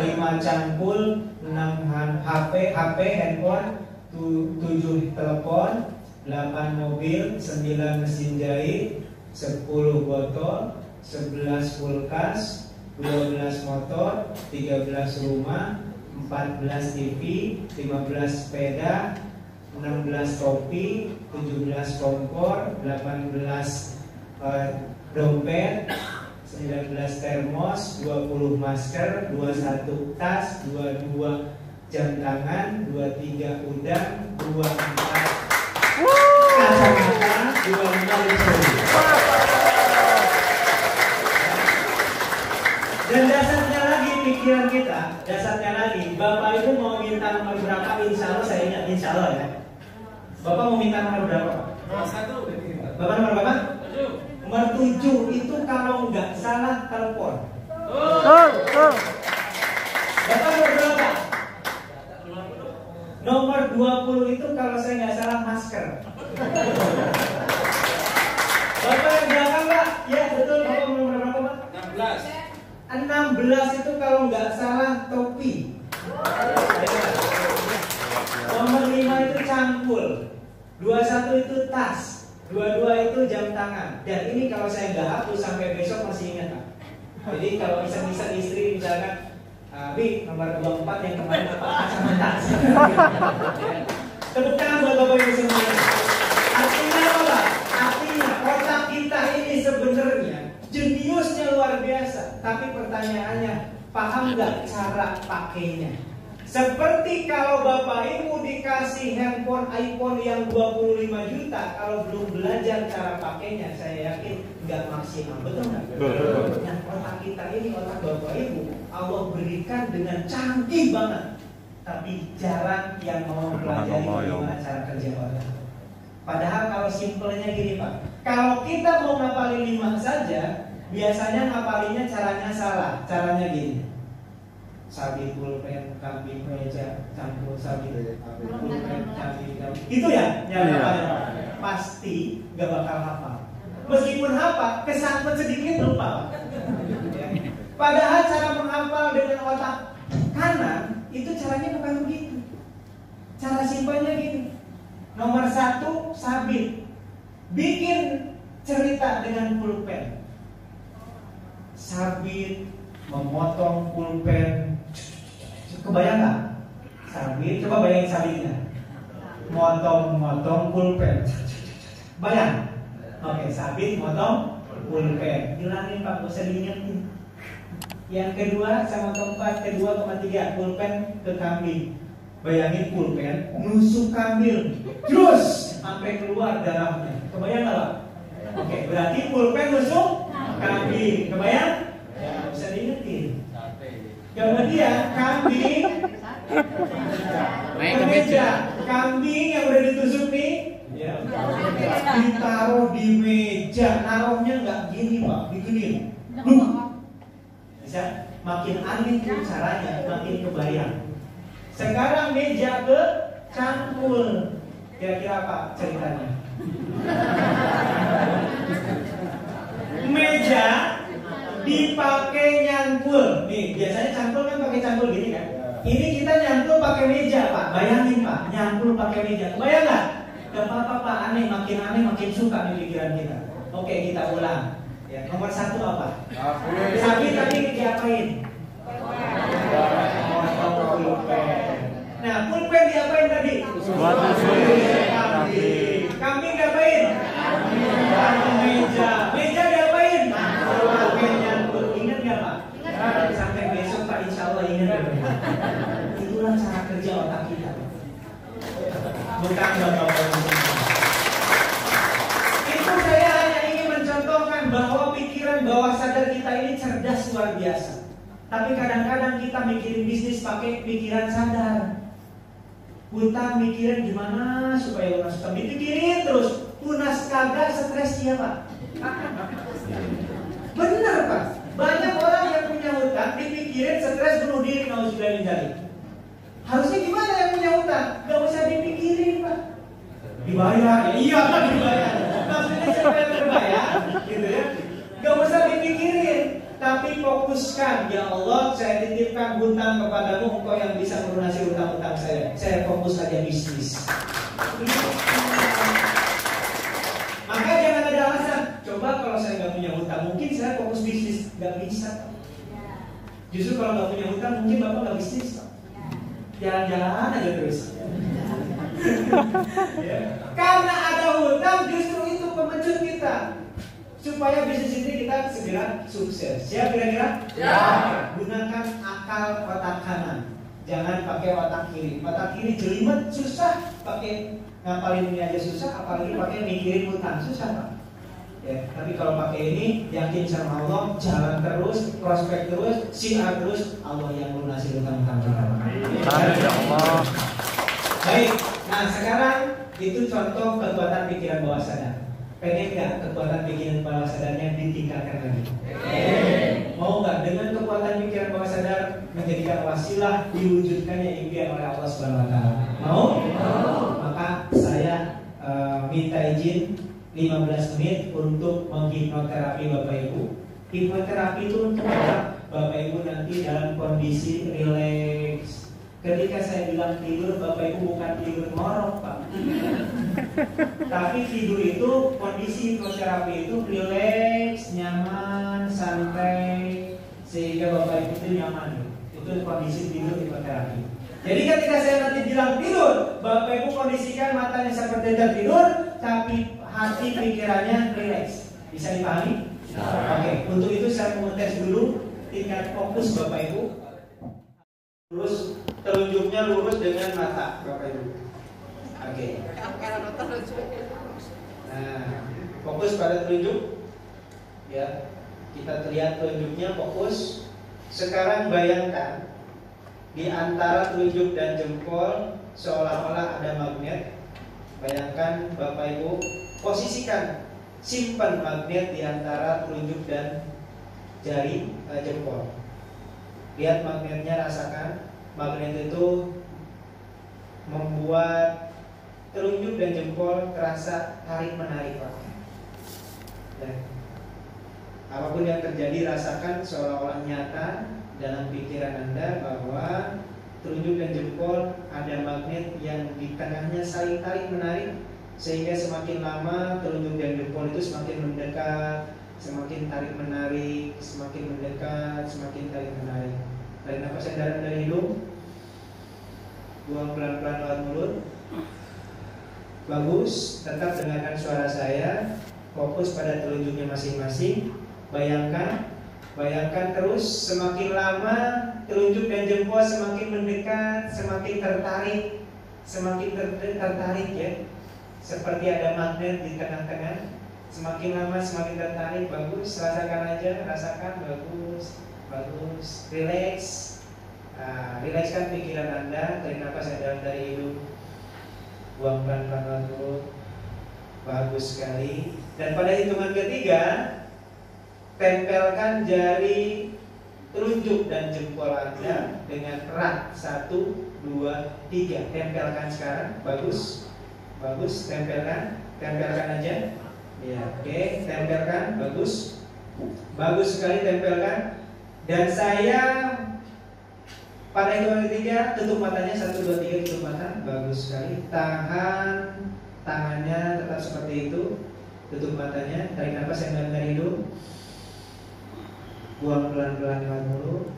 5 cangkul, 6 HP, handphone, 7 telepon, 8 mobil, 9 mesin jahit, 10 botol, 11 kulkas, 12 motor, 13 rumah, 14 TV, 15 sepeda, 16 topi, 17 kompor, 18 dompet, 19 termos, 20 masker, 21 tas, 22 jam tangan, 23 udang, 24 kacamata, 25 lipstick. Dan dasarnya lagi pikiran kita, dasarnya lagi, Bapak Ibu mau minta nomor berapa? Insya Allah saya ingat, insya Allah ya. Bapak mau minta nomor berapa? Nomor 1. Bapak nomor berapa? 7. Nomor 7 itu kalau nggak salah telepon. Bapak nomor berapa? Nomor 20 itu kalau saya nggak salah masker. Bapak yang belakang Pak? Ya betul, Bapak nomor berapa Pak? 16 itu kalau nggak salah topi. Nomor 5 itu cangkul, 21 itu tas, 22 itu jam tangan. Dan ini kalau saya nggak hapus sampai besok masih ingat Pak. Jadi kalau bisa istri misalkan, Bi nomor 24 yang kemarin apa sama tas. Tepuk tangan buat Bapak Ibu semuanya. Artinya apa Pak? Artinya otak kita ini sebenarnya jeniusnya luar biasa, tapi pertanyaannya paham nggak cara pakainya? Seperti kalau Bapak Ibu dikasih handphone iPhone yang 25 juta, kalau belum belajar cara pakainya, saya yakin nggak maksimal, betul nggak? Nah, otak kita ini, otak Bapak Ibu, Allah berikan dengan canggih banget, tapi jarang yang mau pelajari bagaimana cara kerja otak. Padahal kalau simpelnya gini Pak, kalau kita mau ngapalin 5 saja, biasanya ngapalinnya caranya salah. Caranya gini: sabit, pulpen, kambing, meja, campur, sabit, pulpen, kambing. Itu ya yang ngapalin. Pasti gak bakal hafal. Meskipun hafal, kesangkut sedikit lupa. Padahal cara menghafal dengan otak kanan itu caranya bukan begitu. Cara simpelnya gini: nomor 1 sabit, bikin cerita dengan pulpen. Sabit memotong pulpen Kebayang nggak? Sabit, coba bayangin sabitnya. Motong-motong pulpen. Bayang? Oke, sabit, motong pulpen. Hilangin Pak, gak usah diingetin. Yang kedua sama keempat, kedua sama tiga, pulpen ke kambing. Bayangin pulpen nusuk kambing, terus sampai keluar darahnya. Kebayang nggak Pak? Oke, berarti pulpen nusuk kambing. Kebayang? Ya, bisa diingetin. Kemudian kambing Naik ke ke meja. Kambing yang udah ditusuk nih, ya, ditaruh di meja. Naruhnya nggak gini Pak, begini. Bisa? Makin aneh tuh caranya, makin kebayang. Sekarang meja ke cangkul. Kira-kira apa ceritanya? Meja dipakai nyangkul. Nih, biasanya cangkul kan pakai cangkul gini kan? Ini kita nyangkul pakai meja, Pak. Bayangin, Pak, nyangkul pakai meja. Bayang nggak? Gak apa-apa, Pak. Aneh makin suka nih pikiran kita. Oke, kita ulang. Ya, nomor satu apa? Sabit tadi diapain? Nah, pulpen diapain tadi? Kambing diapain? Meja diapain? Pakai nyangkut. Ingat nggak Pak? Sampai besok Pak, insya Allah ingat. Itulah cara kerja otak kita. Bukan bapak-bapak. Itu saya hanya ingin mencontohkan bahwa pikiran bawah sadar kita ini cerdas luar biasa. Tapi kadang-kadang kita mikirin bisnis pakai pikiran sadar. Hutang mikirin gimana supaya lunas hutang, dipikirin terus. Lunas kagak, stres dia Pak. Benar Pak. Banyak orang yang punya hutang dipikirin stres bunuh diri, nauzubillah min dzalik. Harusnya gimana yang punya hutang? Gak usah dipikirin Pak. Dibayar, ya iya Pak dibayar. Maksudnya siapa yang berbayar, gitu ya? Gak usah dipikirin. Tapi fokuskan, ya Allah, saya titipkan hutang kepadamu, engkau yang bisa melunasi hutang-hutang saya. Saya fokus aja bisnis. Maka jangan ada alasan. Coba kalau saya nggak punya hutang, mungkin saya fokus bisnis. Nggak bisa. Justru kalau nggak punya hutang, mungkin bapak nggak bisnis. Jalan-jalan aja terus. Ya. Karena ada hutang, justru itu pemecut kita. Supaya bisnis ini kita segera sukses. Siap kira-kira? Ya. Gunakan akal otak kanan. Jangan pakai otak kiri. Otak kiri jelimet, susah. Pakai ngapalin ini aja susah, apalagi pakai mikirin hutang, susah Pak. Ya, tapi kalau pakai ini, yakin sama Allah, jalan terus, prospek terus, siar terus, Allah yang melunasi hutang-hutang kita. Ya Allah. Baik. Nah sekarang itu contoh kekuatan pikiran bawah sadar. Pengen nggak kekuatan pikiran bawah sadarnya ditingkatkan lagi? Mau nggak dengan kekuatan pikiran bawah sadar menjadikan wasilah diwujudkannya impian oleh Allah Subhanahu Wa Taala? Mau? Maka saya minta izin 15 menit untuk menghipnoterapi Bapak Ibu. Hipnoterapi itu untuk Bapak Ibu nanti dalam kondisi rileks. Ketika saya bilang tidur, Bapak Ibu bukan tidur ngorok Pak. Tapi tidur itu, kondisi hipnoterapi itu rileks, nyaman, santai, sehingga Bapak Ibu itu nyaman. Itu kondisi tidur hipnoterapi. Jadi ketika saya nanti bilang tidur, Bapak Ibu kondisikan matanya seperti tertidur, tapi hati pikirannya rileks. Bisa dipahami? Oke, untuk itu saya mau tes dulu tingkat fokus Bapak Ibu. Lurus, telunjuknya lurus dengan mata Bapak Ibu. Oke. Nah, fokus pada telunjuk. Ya, kita lihat telunjuknya, fokus. Sekarang bayangkan di antara telunjuk dan jempol seolah-olah ada magnet. Bayangkan Bapak Ibu posisikan, simpan magnet di antara telunjuk dan jari jempol. Lihat magnetnya, rasakan. Magnet itu membuat telunjuk dan jempol terasa tarik menarik Pak. Dan apapun yang terjadi, rasakan seolah-olah nyata dalam pikiran Anda bahwa telunjuk dan jempol ada magnet yang di tengahnya saling tarik menarik, sehingga semakin lama telunjuk dan jempol itu semakin mendekat, semakin tarik menarik, semakin mendekat, semakin tarik menarik. Tarik nafas yang dalam dari hidung, Buang pelan-pelan lewat mulut. Bagus, tetap dengarkan suara saya. Fokus pada telunjuknya masing-masing. Bayangkan terus, semakin lama telunjuk dan jempol semakin mendekat, semakin tertarik ya. Seperti ada magnet di tengah-tengah. Semakin lama semakin tertarik. Bagus, rasakan aja, rasakan. Bagus. Relax. Rilekskan pikiran Anda. Tarik nafas dalam dari hidung. Buang pelan-pelan mulut. Bagus sekali. Dan pada hitungan ketiga, tempelkan jari telunjuk dan jempol Anda dengan erat. 1, 2, 3. Tempelkan sekarang. Bagus. Tempelkan aja. Ya, oke. Tempelkan. Bagus sekali, tempelkan. Dan saya pada hitungan ketiga tutup matanya. 1, 2, 3. Tutup mata. Bagus sekali. Tahan tangannya tetap seperti itu. Tutup matanya. Tarik nafas yang dalam dari hidung. Buang pelan-pelan lewat mulut.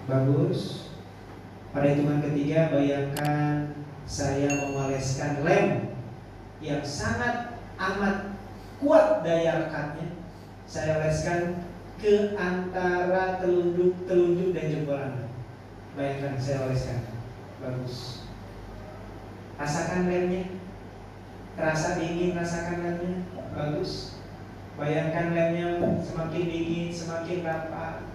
Bagus. Pada hitungan ketiga, bayangkan saya memoleskan lem yang sangat amat kuat daya rekatnya. Saya oleskan ke antara telunjuk dan jempol Anda. Bayangkan saya oleskan. Bagus. Rasakan lemnya. Terasa dingin, rasakan lemnya. Bagus. Bayangkan lemnya semakin dingin, semakin rapat.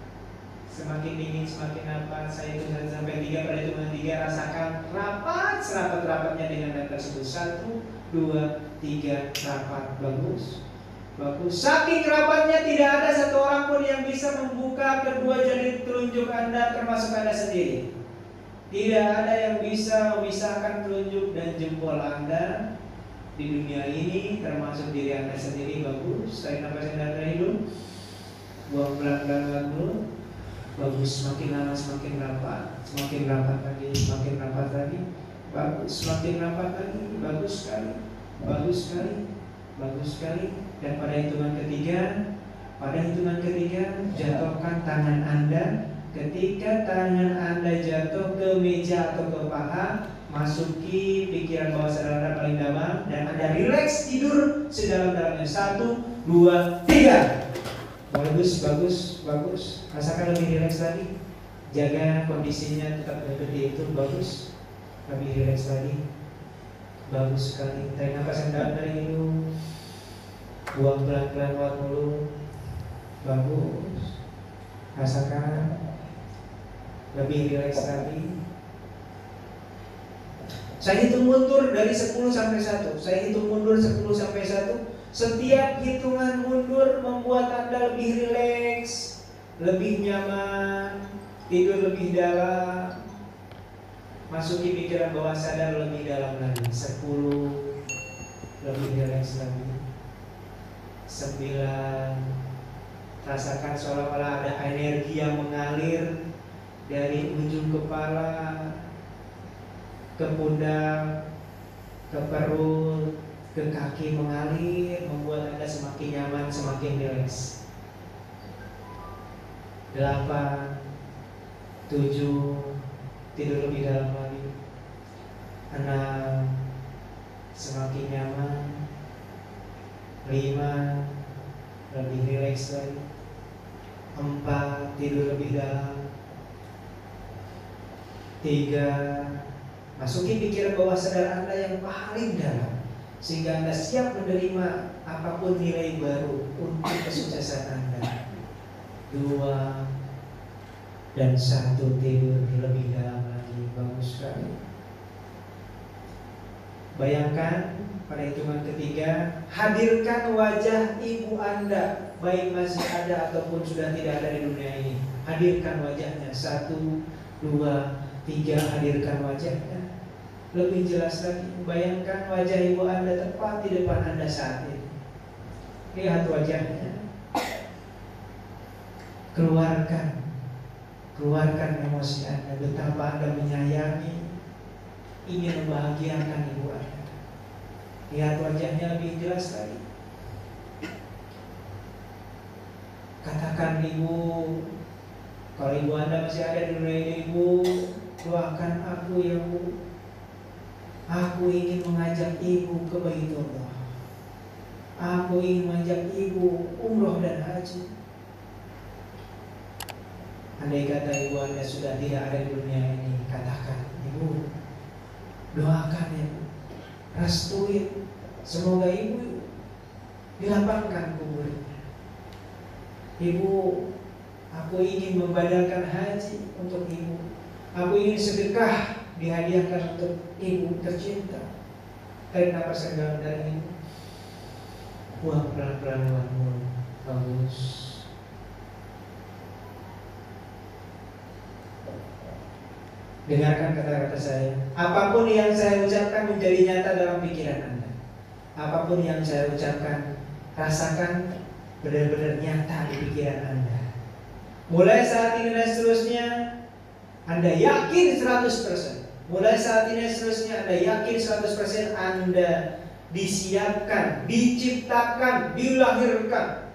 Semakin dingin, semakin rapat. Saya hitung 1 sampai 3. Pada hitungan 3 rasakan rapat, serapat-rapatnya dengan lem tersebut. 1, 2, 3. Rapat. Bagus. Saking rapatnya tidak ada satu orang pun yang bisa membuka kedua jari telunjuk Anda, termasuk Anda sendiri. Tidak ada yang bisa memisahkan telunjuk dan jempol Anda di dunia ini, termasuk diri Anda sendiri. Bagus. Tarik nafas yang dari hidung. Buang pelan-pelan mulut. Bagus. Semakin lama semakin rapat. Semakin rapat lagi. Bagus. Semakin rapat lagi. Bagus sekali. Dan pada hitungan ketiga, jatuhkan tangan Anda. Ketika tangan Anda jatuh ke meja atau ke paha, masuki pikiran bawah sadar Anda paling dalam dan Anda rileks tidur sedalam-dalamnya. 1, 2, 3. Bagus. Rasakan lebih rileks lagi. Jaga kondisinya tetap seperti itu. Bagus. Lebih rileks lagi. Bagus sekali. Tarik nafas yang dalam dari hidung. Buang pelan-pelan lewat mulut. Bagus. Rasakan. Lebih rileks lagi. Saya hitung mundur dari 10 sampai 1. Setiap hitungan mundur membuat Anda lebih rileks, lebih nyaman, tidur lebih dalam. Masuki pikiran bawah sadar lebih dalam lagi. 10. Lebih rileks lagi. 9. Rasakan seolah-olah ada energi yang mengalir dari ujung kepala ke pundak, ke perut, ke kaki, mengalir, membuat Anda semakin nyaman, semakin rileks. 8, 7, tidur lebih dalam lagi. 6, semakin nyaman. 5, lebih rileks lagi. 4, tidur lebih dalam. 3, masuki pikiran bawah sadar Anda yang paling dalam, sehingga Anda siap menerima apapun nilai baru untuk kesuksesan Anda. 2 dan 1, tidur lebih dalam lagi. Bagus sekali. Bayangkan pada hitungan ketiga, hadirkan wajah ibu Anda, baik masih ada ataupun sudah tidak ada di dunia ini. Hadirkan wajahnya. 1, 2, 3. Hadirkan wajahnya. Lebih jelas lagi, bayangkan wajah ibu Anda tepat di depan Anda saat ini. Lihat wajahnya. Keluarkan emosi Anda, betapa Anda menyayangi, ingin membahagiakan ibu Anda. Lihat wajahnya lebih jelas lagi. Katakan, ibu, kalau ibu Anda masih ada di dunia ini, ibu, doakan aku ya Bu. Aku ingin mengajak ibu ke Baitullah. Aku ingin mengajak ibu umroh dan haji. Andai kata ibu Anda sudah tidak ada di dunia ini, katakan, Ibu, doakan ya Bu, restuin, semoga ibu dilapangkan kuburnya. Ibu, aku ingin membadalkan haji untuk ibu. Aku ingin sedekah dihadiahkan untuk ibu tercinta. Tarik nafas yang dalam dari ibu. Buang pelan-pelan lewat mulut. Bagus. Dengarkan kata-kata saya. Apapun yang saya ucapkan menjadi nyata dalam pikiran Anda. Apapun yang saya ucapkan, rasakan benar-benar nyata di pikiran Anda. Mulai saat ini dan seterusnya, Anda yakin 100%. Mulai saat ini dan seterusnya, Anda yakin 100% Anda disiapkan, diciptakan, dilahirkan,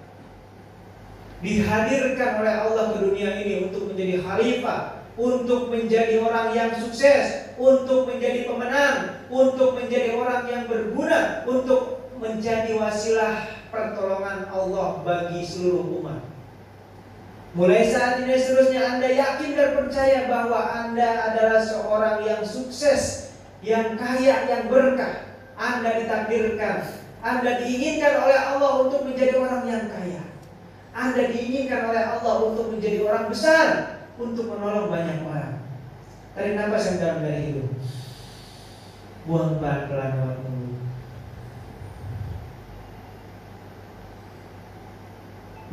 dihadirkan oleh Allah ke dunia ini untuk menjadi khalifah, untuk menjadi orang yang sukses, untuk menjadi pemenang, untuk menjadi orang yang berguna, untuk menjadi wasilah pertolongan Allah bagi seluruh umat. Mulai saat ini seterusnya Anda yakin dan percaya bahwa Anda adalah seorang yang sukses, yang kaya, yang berkah. Anda ditakdirkan, Anda diinginkan oleh Allah untuk menjadi orang yang kaya. Anda diinginkan oleh Allah untuk menjadi orang besar, untuk menolong banyak orang. Tarik nafas yang dalam dari hidung. Buang pelan-pelan lewat mulut.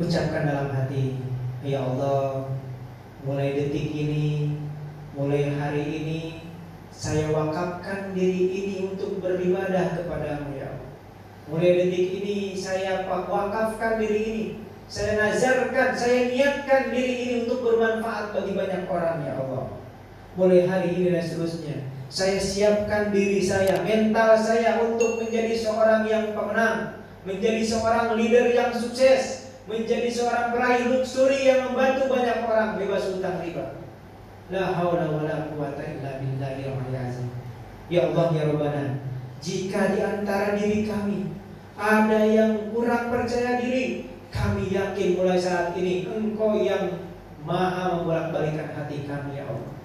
Ucapkan dalam hati, ya Allah, mulai detik ini, mulai hari ini, saya wakafkan diri ini untuk beribadah kepadamu ya Allah. Mulai detik ini saya wakafkan diri ini, saya nazarkan, saya niatkan diri ini untuk bermanfaat bagi banyak orang ya Allah. Mulai hari ini dan seterusnya, saya siapkan diri saya, mental saya untuk menjadi seorang yang pemenang, menjadi seorang leader yang sukses, menjadi seorang peraih luxury yang membantu banyak orang bebas hutang riba. La haula wala quwata illa billahil azim. Ya Allah ya Rabbana, jika di antara diri kami ada yang kurang percaya diri, kami yakin mulai saat ini Engkau yang maha membolak-balikan hati kami ya Allah.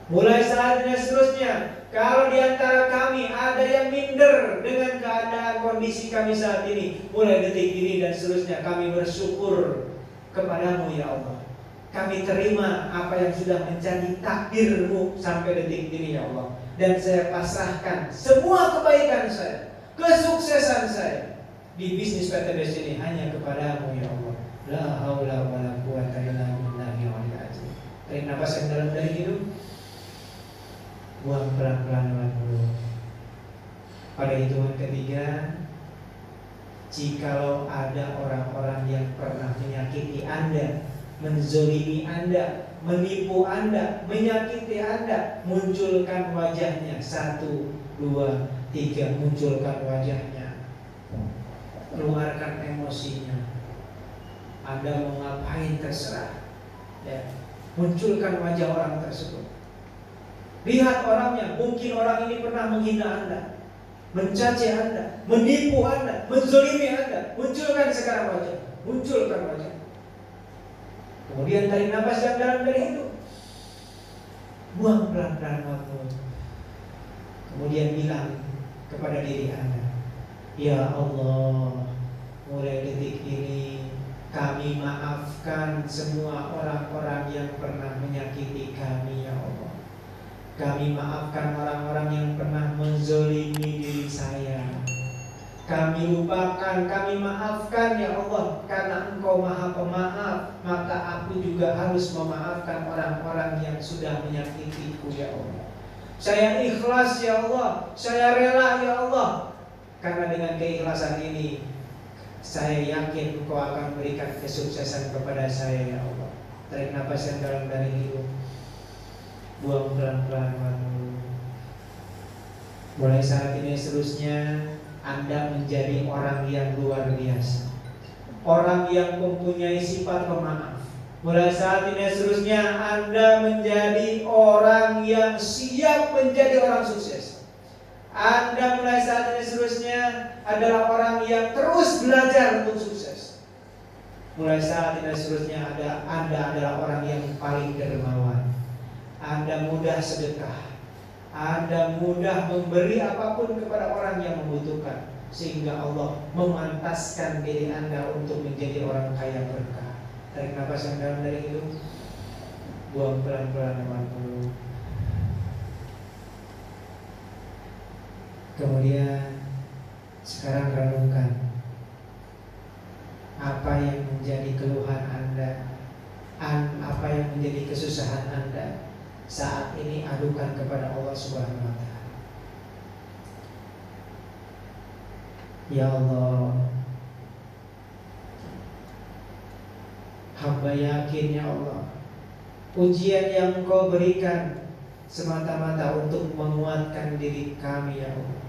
Mulai saat ini seterusnya, kalau di antara kami ada yang minder dengan keadaan kondisi kami saat ini, mulai detik ini dan seterusnya kami bersyukur kepadamu ya Allah. Kami terima apa yang sudah menjadi takdir-Mu sampai detik ini ya Allah. Dan saya pasrahkan semua kebaikan saya, kesuksesan saya di bisnis PTBS ini hanya kepadamu ya Allah. La haula wala quwata illa billahil azim. Tarik nafas yang dalam dari hidung. Buang pelan-pelan lewat mulut. Pada hitungan ketiga, jikalau ada orang-orang yang pernah menyakiti Anda, menzolimi Anda, menipu Anda, menyakiti Anda, munculkan wajahnya. 1, 2, 3, munculkan wajahnya. Keluarkan emosinya. Anda mau ngapain terserah ya. Munculkan wajah orang tersebut. Lihat orangnya, mungkin orang ini pernah menghina Anda, mencaci Anda, menipu Anda, menzolimi Anda. Munculkan sekarang wajah. Munculkan wajah. Kemudian tarik nafas yang dalam dari itu. Buang pelan-pelan waktu. Kemudian bilang kepada diri Anda, ya Allah, mulai detik ini kami maafkan semua orang-orang yang pernah menyakiti kami ya Allah. Kami maafkan orang-orang yang pernah menzolimi diri saya. Kami lupakan, kami maafkan ya Allah. Karena Engkau maha pemaaf, maka aku juga harus memaafkan orang-orang yang sudah menyakitiku ya Allah. Saya ikhlas ya Allah, saya rela ya Allah. Karena dengan keikhlasan ini, saya yakin Engkau akan berikan kesuksesan kepada saya ya Allah. Tarik nafas yang dalam dari hidung. Buang pelan-pelan waktu. Mulai saat ini seterusnya Anda menjadi orang yang luar biasa, orang yang mempunyai sifat pemaaf, Mulai saat ini seterusnya Anda menjadi orang yang siap menjadi orang sukses. Anda mulai saat ini seterusnya adalah orang yang terus belajar untuk sukses. Mulai saat ini seterusnya Anda adalah orang yang paling dermawan. Anda mudah sedekah. Anda mudah memberi apapun kepada orang yang membutuhkan, sehingga Allah memantaskan diri Anda untuk menjadi orang kaya berkah. Tarik nafas yang dalam dari hidung, buang pelan-pelan dengan mulut. Kemudian sekarang renungkan apa yang menjadi keluhan Anda, apa yang menjadi kesusahan Anda. Saat ini adukan kepada Allah Subhanahu wa Ta'ala. Ya Allah, hamba yakin ya Allah, ujian yang Engkau berikan semata-mata untuk menguatkan diri kami ya Allah.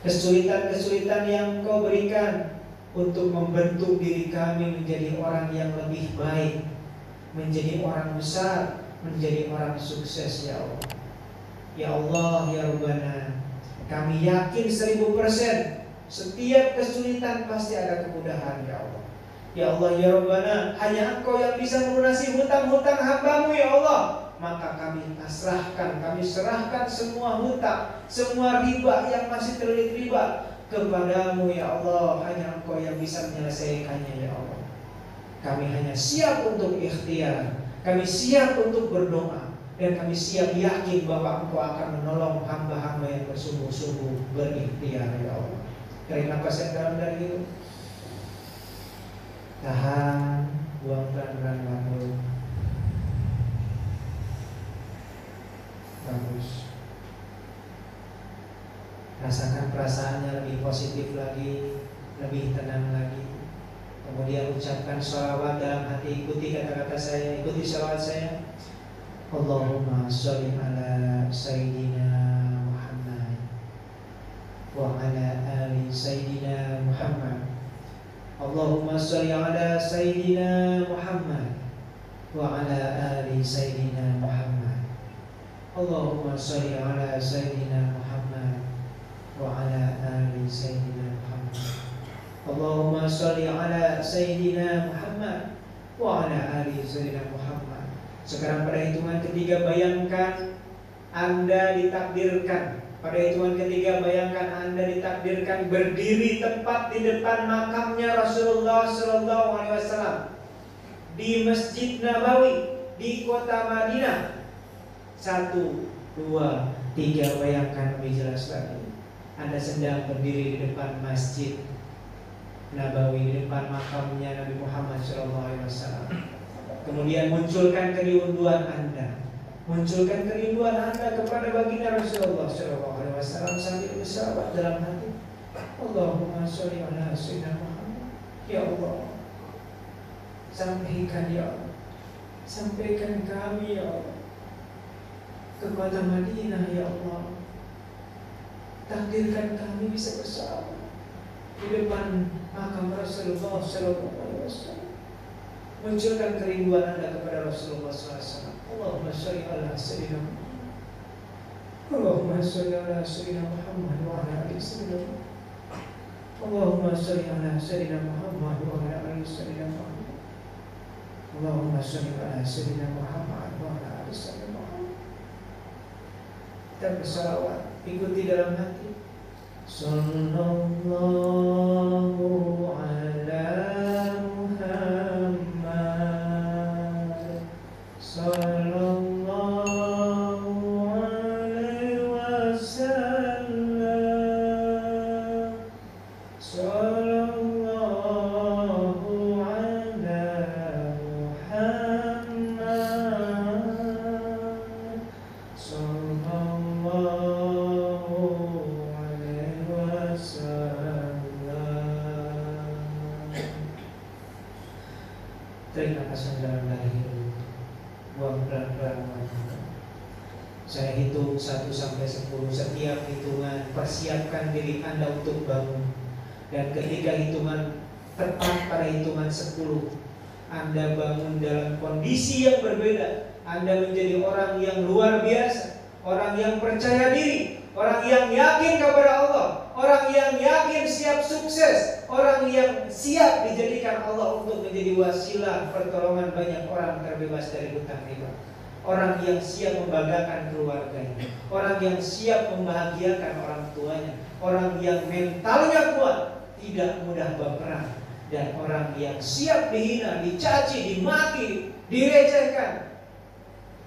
Kesulitan-kesulitan yang Engkau berikan untuk membentuk diri kami menjadi orang yang lebih baik, menjadi orang besar, menjadi orang sukses ya Allah. Ya Allah ya Rabbana, kami yakin 1000% setiap kesulitan pasti ada kemudahan ya Allah. Ya Allah ya Rabbana, hanya Engkau yang bisa melunasi hutang-hutang hamba-Mu ya Allah. Maka kami serahkan semua hutang, semua riba yang masih terlilit riba kepadamu ya Allah. Hanya Engkau yang bisa menyelesaikannya ya Allah. Kami hanya siap untuk ikhtiar, kami siap untuk berdoa, dan kami siap yakin bahwa Engkau akan menolong hamba-hamba yang bersungguh-sungguh berikhtiar ya Allah. Tarik nafas yang dalam dari itu, tahan, buang pelan-pelan mulut. Bagus. Rasakan perasaannya lebih positif lagi, lebih tenang lagi. Kemudian ucapkan sholawat dalam hati. Ikuti kata-kata saya, ikuti sholawat saya. Allahumma sholli ala Sayyidina Muhammad wa ala ali Sayyidina Muhammad. Allahumma sholli ala Sayyidina Muhammad wa ala ali Sayyidina Muhammad. Allahumma sholli ala Sayyidina Muhammad wa ala ali Sayyidina Muhammad. Allahumma sholli ala Sayyidina Muhammad wa ala ali Sayyidina Muhammad. Sekarang pada hitungan ketiga bayangkan Anda ditakdirkan. Pada hitungan ketiga bayangkan Anda ditakdirkan berdiri tepat di depan makamnya Rasulullah SAW di Masjid Nabawi di kota Madinah. 1, 2, 3, bayangkan lebih jelas lagi. Anda sedang berdiri di depan Masjid Nabawi, di depan makamnya Nabi Muhammad SAW. Kemudian munculkan kerinduan Anda, kepada baginda Rasulullah SAW sambil bersahabat dalam hati. Allahumma sholli ala Sayyidina Muhammad. Ya Allah, sampaikan ya Allah, sampaikan kami ya Allah ke kota Madinah ya Allah. Takdirkan kami bisa bersama di depan makam Rasulullah SAW. Munculkan kerinduan Anda kepada Rasulullah SAW. Allahumma sholli ala Sayyidina Muhammad. Allahumma sholli ala Sayyidina Muhammad wa ala ali Sayyidina Muhammad. Allahumma sholli ala Sayyidina Muhammad wa ala ali Sayyidina Muhammad. Allahumma sholli ala Sayyidina Muhammad wa ala ali Sayyidina Muhammad. Dan bersalawat, ikuti dalam hati. Sallallahu ala Muhammad, sallallahu alaihi wasallam, sallallahu ala Muhammad, sallallahu alaihi wasallam. Terima kasih dalam dari hidup. Buang pelan-pelan. Saya hitung 1 sampai 10. Setiap hitungan persiapkan diri Anda untuk bangun. Dan ketika hitungan tepat pada hitungan 10. Anda bangun dalam kondisi yang berbeda. Anda menjadi orang yang luar biasa, orang yang percaya diri, orang yang yakin kepada Allah, orang yang yakin siap sukses, orang yang siap dijadikan Allah untuk menjadi wasilah pertolongan banyak orang terbebas dari hutang riba. Orang yang siap membanggakan keluarganya, orang yang siap membahagiakan orang tuanya, orang yang mentalnya kuat, tidak mudah baperan, dan orang yang siap dihina, dicaci, dimaki, direcehkan,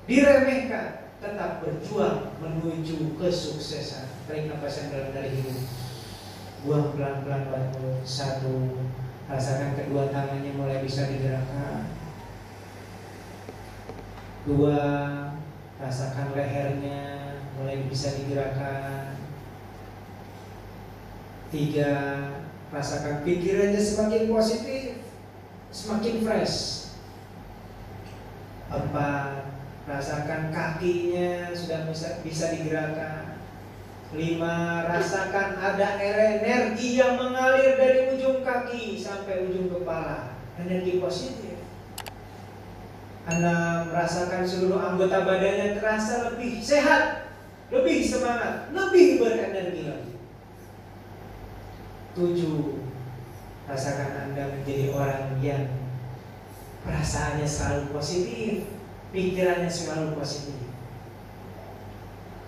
diremehkan, tetap berjuang menuju kesuksesan. Tarik nafas yang dalam dari hidung, buang pelan-pelan batuk. 1, rasakan kedua tangannya mulai bisa digerakkan. 2, rasakan lehernya mulai bisa digerakkan. 3, rasakan pikirannya semakin positif, semakin fresh. 4, rasakan kakinya sudah bisa digerakkan. 5, rasakan ada energi yang mengalir dari ujung kaki sampai ujung kepala, energi positif. 6, merasakan seluruh anggota badannya terasa lebih sehat, lebih semangat, lebih berenergi lagi. 7, rasakan Anda menjadi orang yang perasaannya selalu positif, pikirannya selalu positif.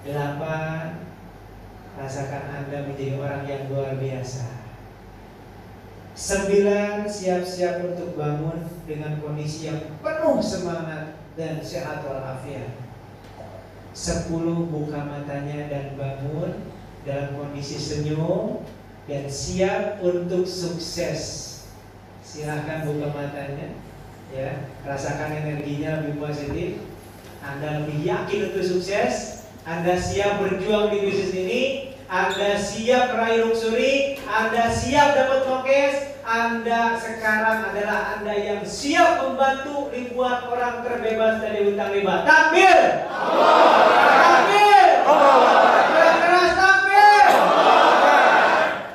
8, rasakan Anda menjadi orang yang luar biasa. 9, siap-siap untuk bangun dengan kondisi yang penuh semangat dan sehat walafiat. 10, buka matanya dan bangun dalam kondisi senyum dan siap untuk sukses. Silahkan buka matanya, ya, rasakan energinya lebih positif. Anda lebih yakin untuk sukses. Anda siap berjuang di bisnis ini. Anda siap meraih luxury. Anda siap dapat prokes. Anda sekarang adalah Anda yang siap membantu ribuan orang terbebas dari hutang riba. Takbir! Takbir! Keras takbir!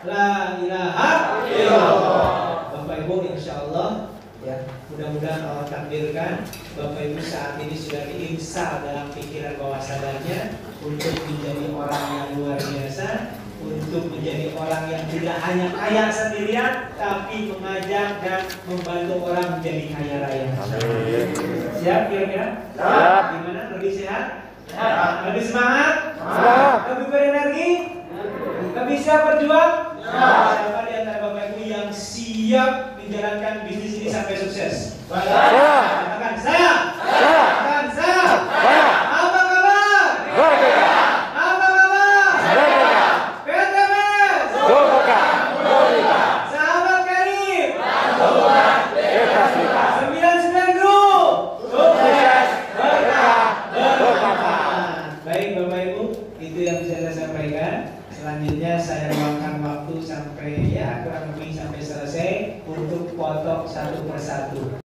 La ilaha illallah. Bapak Ibu, insya Allah, ya, mudah-mudahan Allah takdirkan Bapak Ibu saat ini sudah diinstal dalam pikiran bawah sadarnya untuk menjadi orang yang luar biasa, untuk menjadi orang yang tidak hanya kaya sendirian, tapi mengajak dan membantu orang menjadi kaya raya. Siap kira-kira? Siap. Gimana? Lebih sehat? Siap. Lebih semangat? Siap. Lebih berenergi? Lebih siap berjuang? Siap. Siapa di antara Bapak Ibu yang siap menjalankan bisnis ini sampai sukses? Siap. Katakan saya. Siap. Katakan saya. Siap. Apa kabar? Merdeka. Apa kabar? Merdeka. PTMS. Merdeka. Sahabat karib. Bebas kita. 99 Group. Sukses. Berkah. Bermanfaat. Baik Bapak Ibu, itu yang bisa saya sampaikan. Selanjutnya saya luangkan waktu sampai ya kurang lebih sampai selesai untuk foto satu persatu.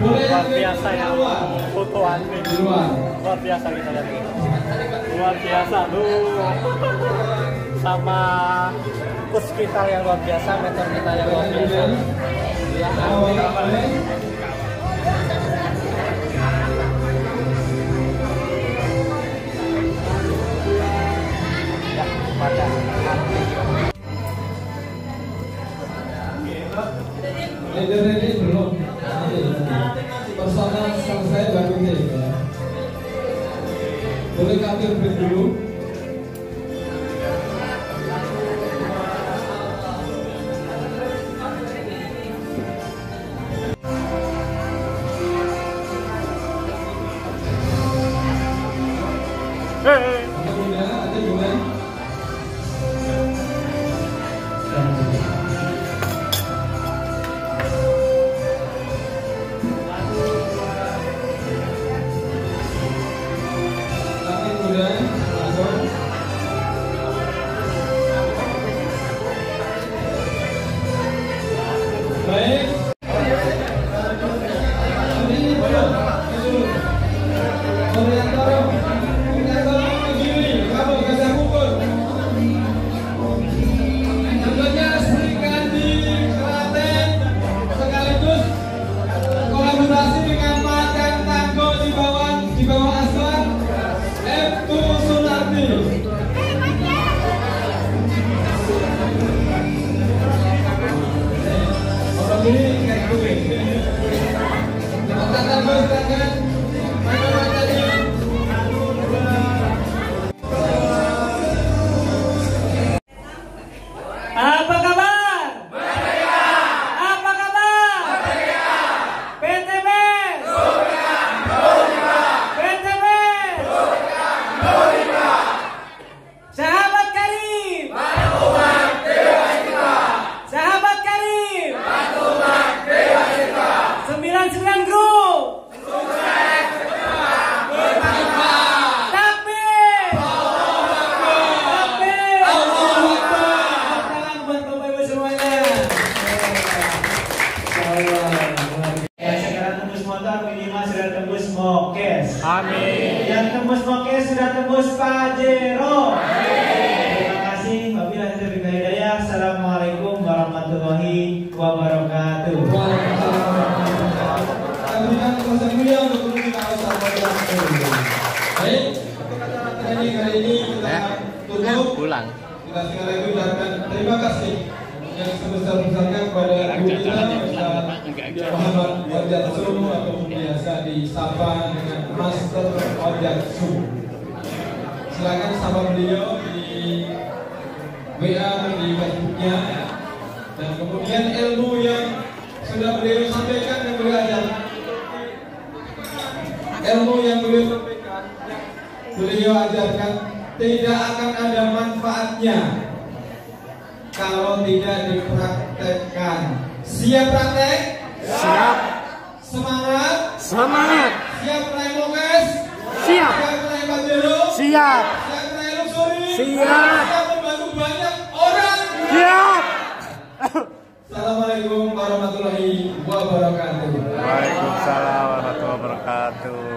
Luar biasa ya fotoan ini. Luar biasa kita lihat. Luar biasa lu sama kurs kita yang luar biasa, mentor kita yang luar biasa. Ya, pada Leader ini belum. Personal selesai baru ini. Boleh kami break dulu. Ada juga. motor minimal sudah tembus Mokes. Amin. Yang tembus Mokes sudah tembus Pajero. Terima kasih. Wabillahi taufiq wal hidayah. Assalamualaikum warahmatullahi wabarakatuh. Baik, kali ini kita tutup. Pulang. Kita sekali lagi ucapkan terima kasih yang sebesar-besarnya kepada guru kita Ustaz Muhammad Ojatsu atau biasa disapa dengan Master Ojatsu. Silakan sapa beliau di WA di Facebooknya, dan kemudian ilmu yang sudah beliau sampaikan dan beliau ajarkan, ilmu yang beliau sampaikan, beliau ajarkan tidak akan ada manfaatnya kalau tidak dipraktekkan. Siap praktek? Siap. Semangat? Semangat. Siap meraih Mokes? Siap. Siap meraih Pajero? Siap. Siap meraih Luxury? Siap. Siap membantu banyak orang? Siap. Assalamualaikum warahmatullahi wabarakatuh. Waalaikumsalam warahmatullahi wabarakatuh.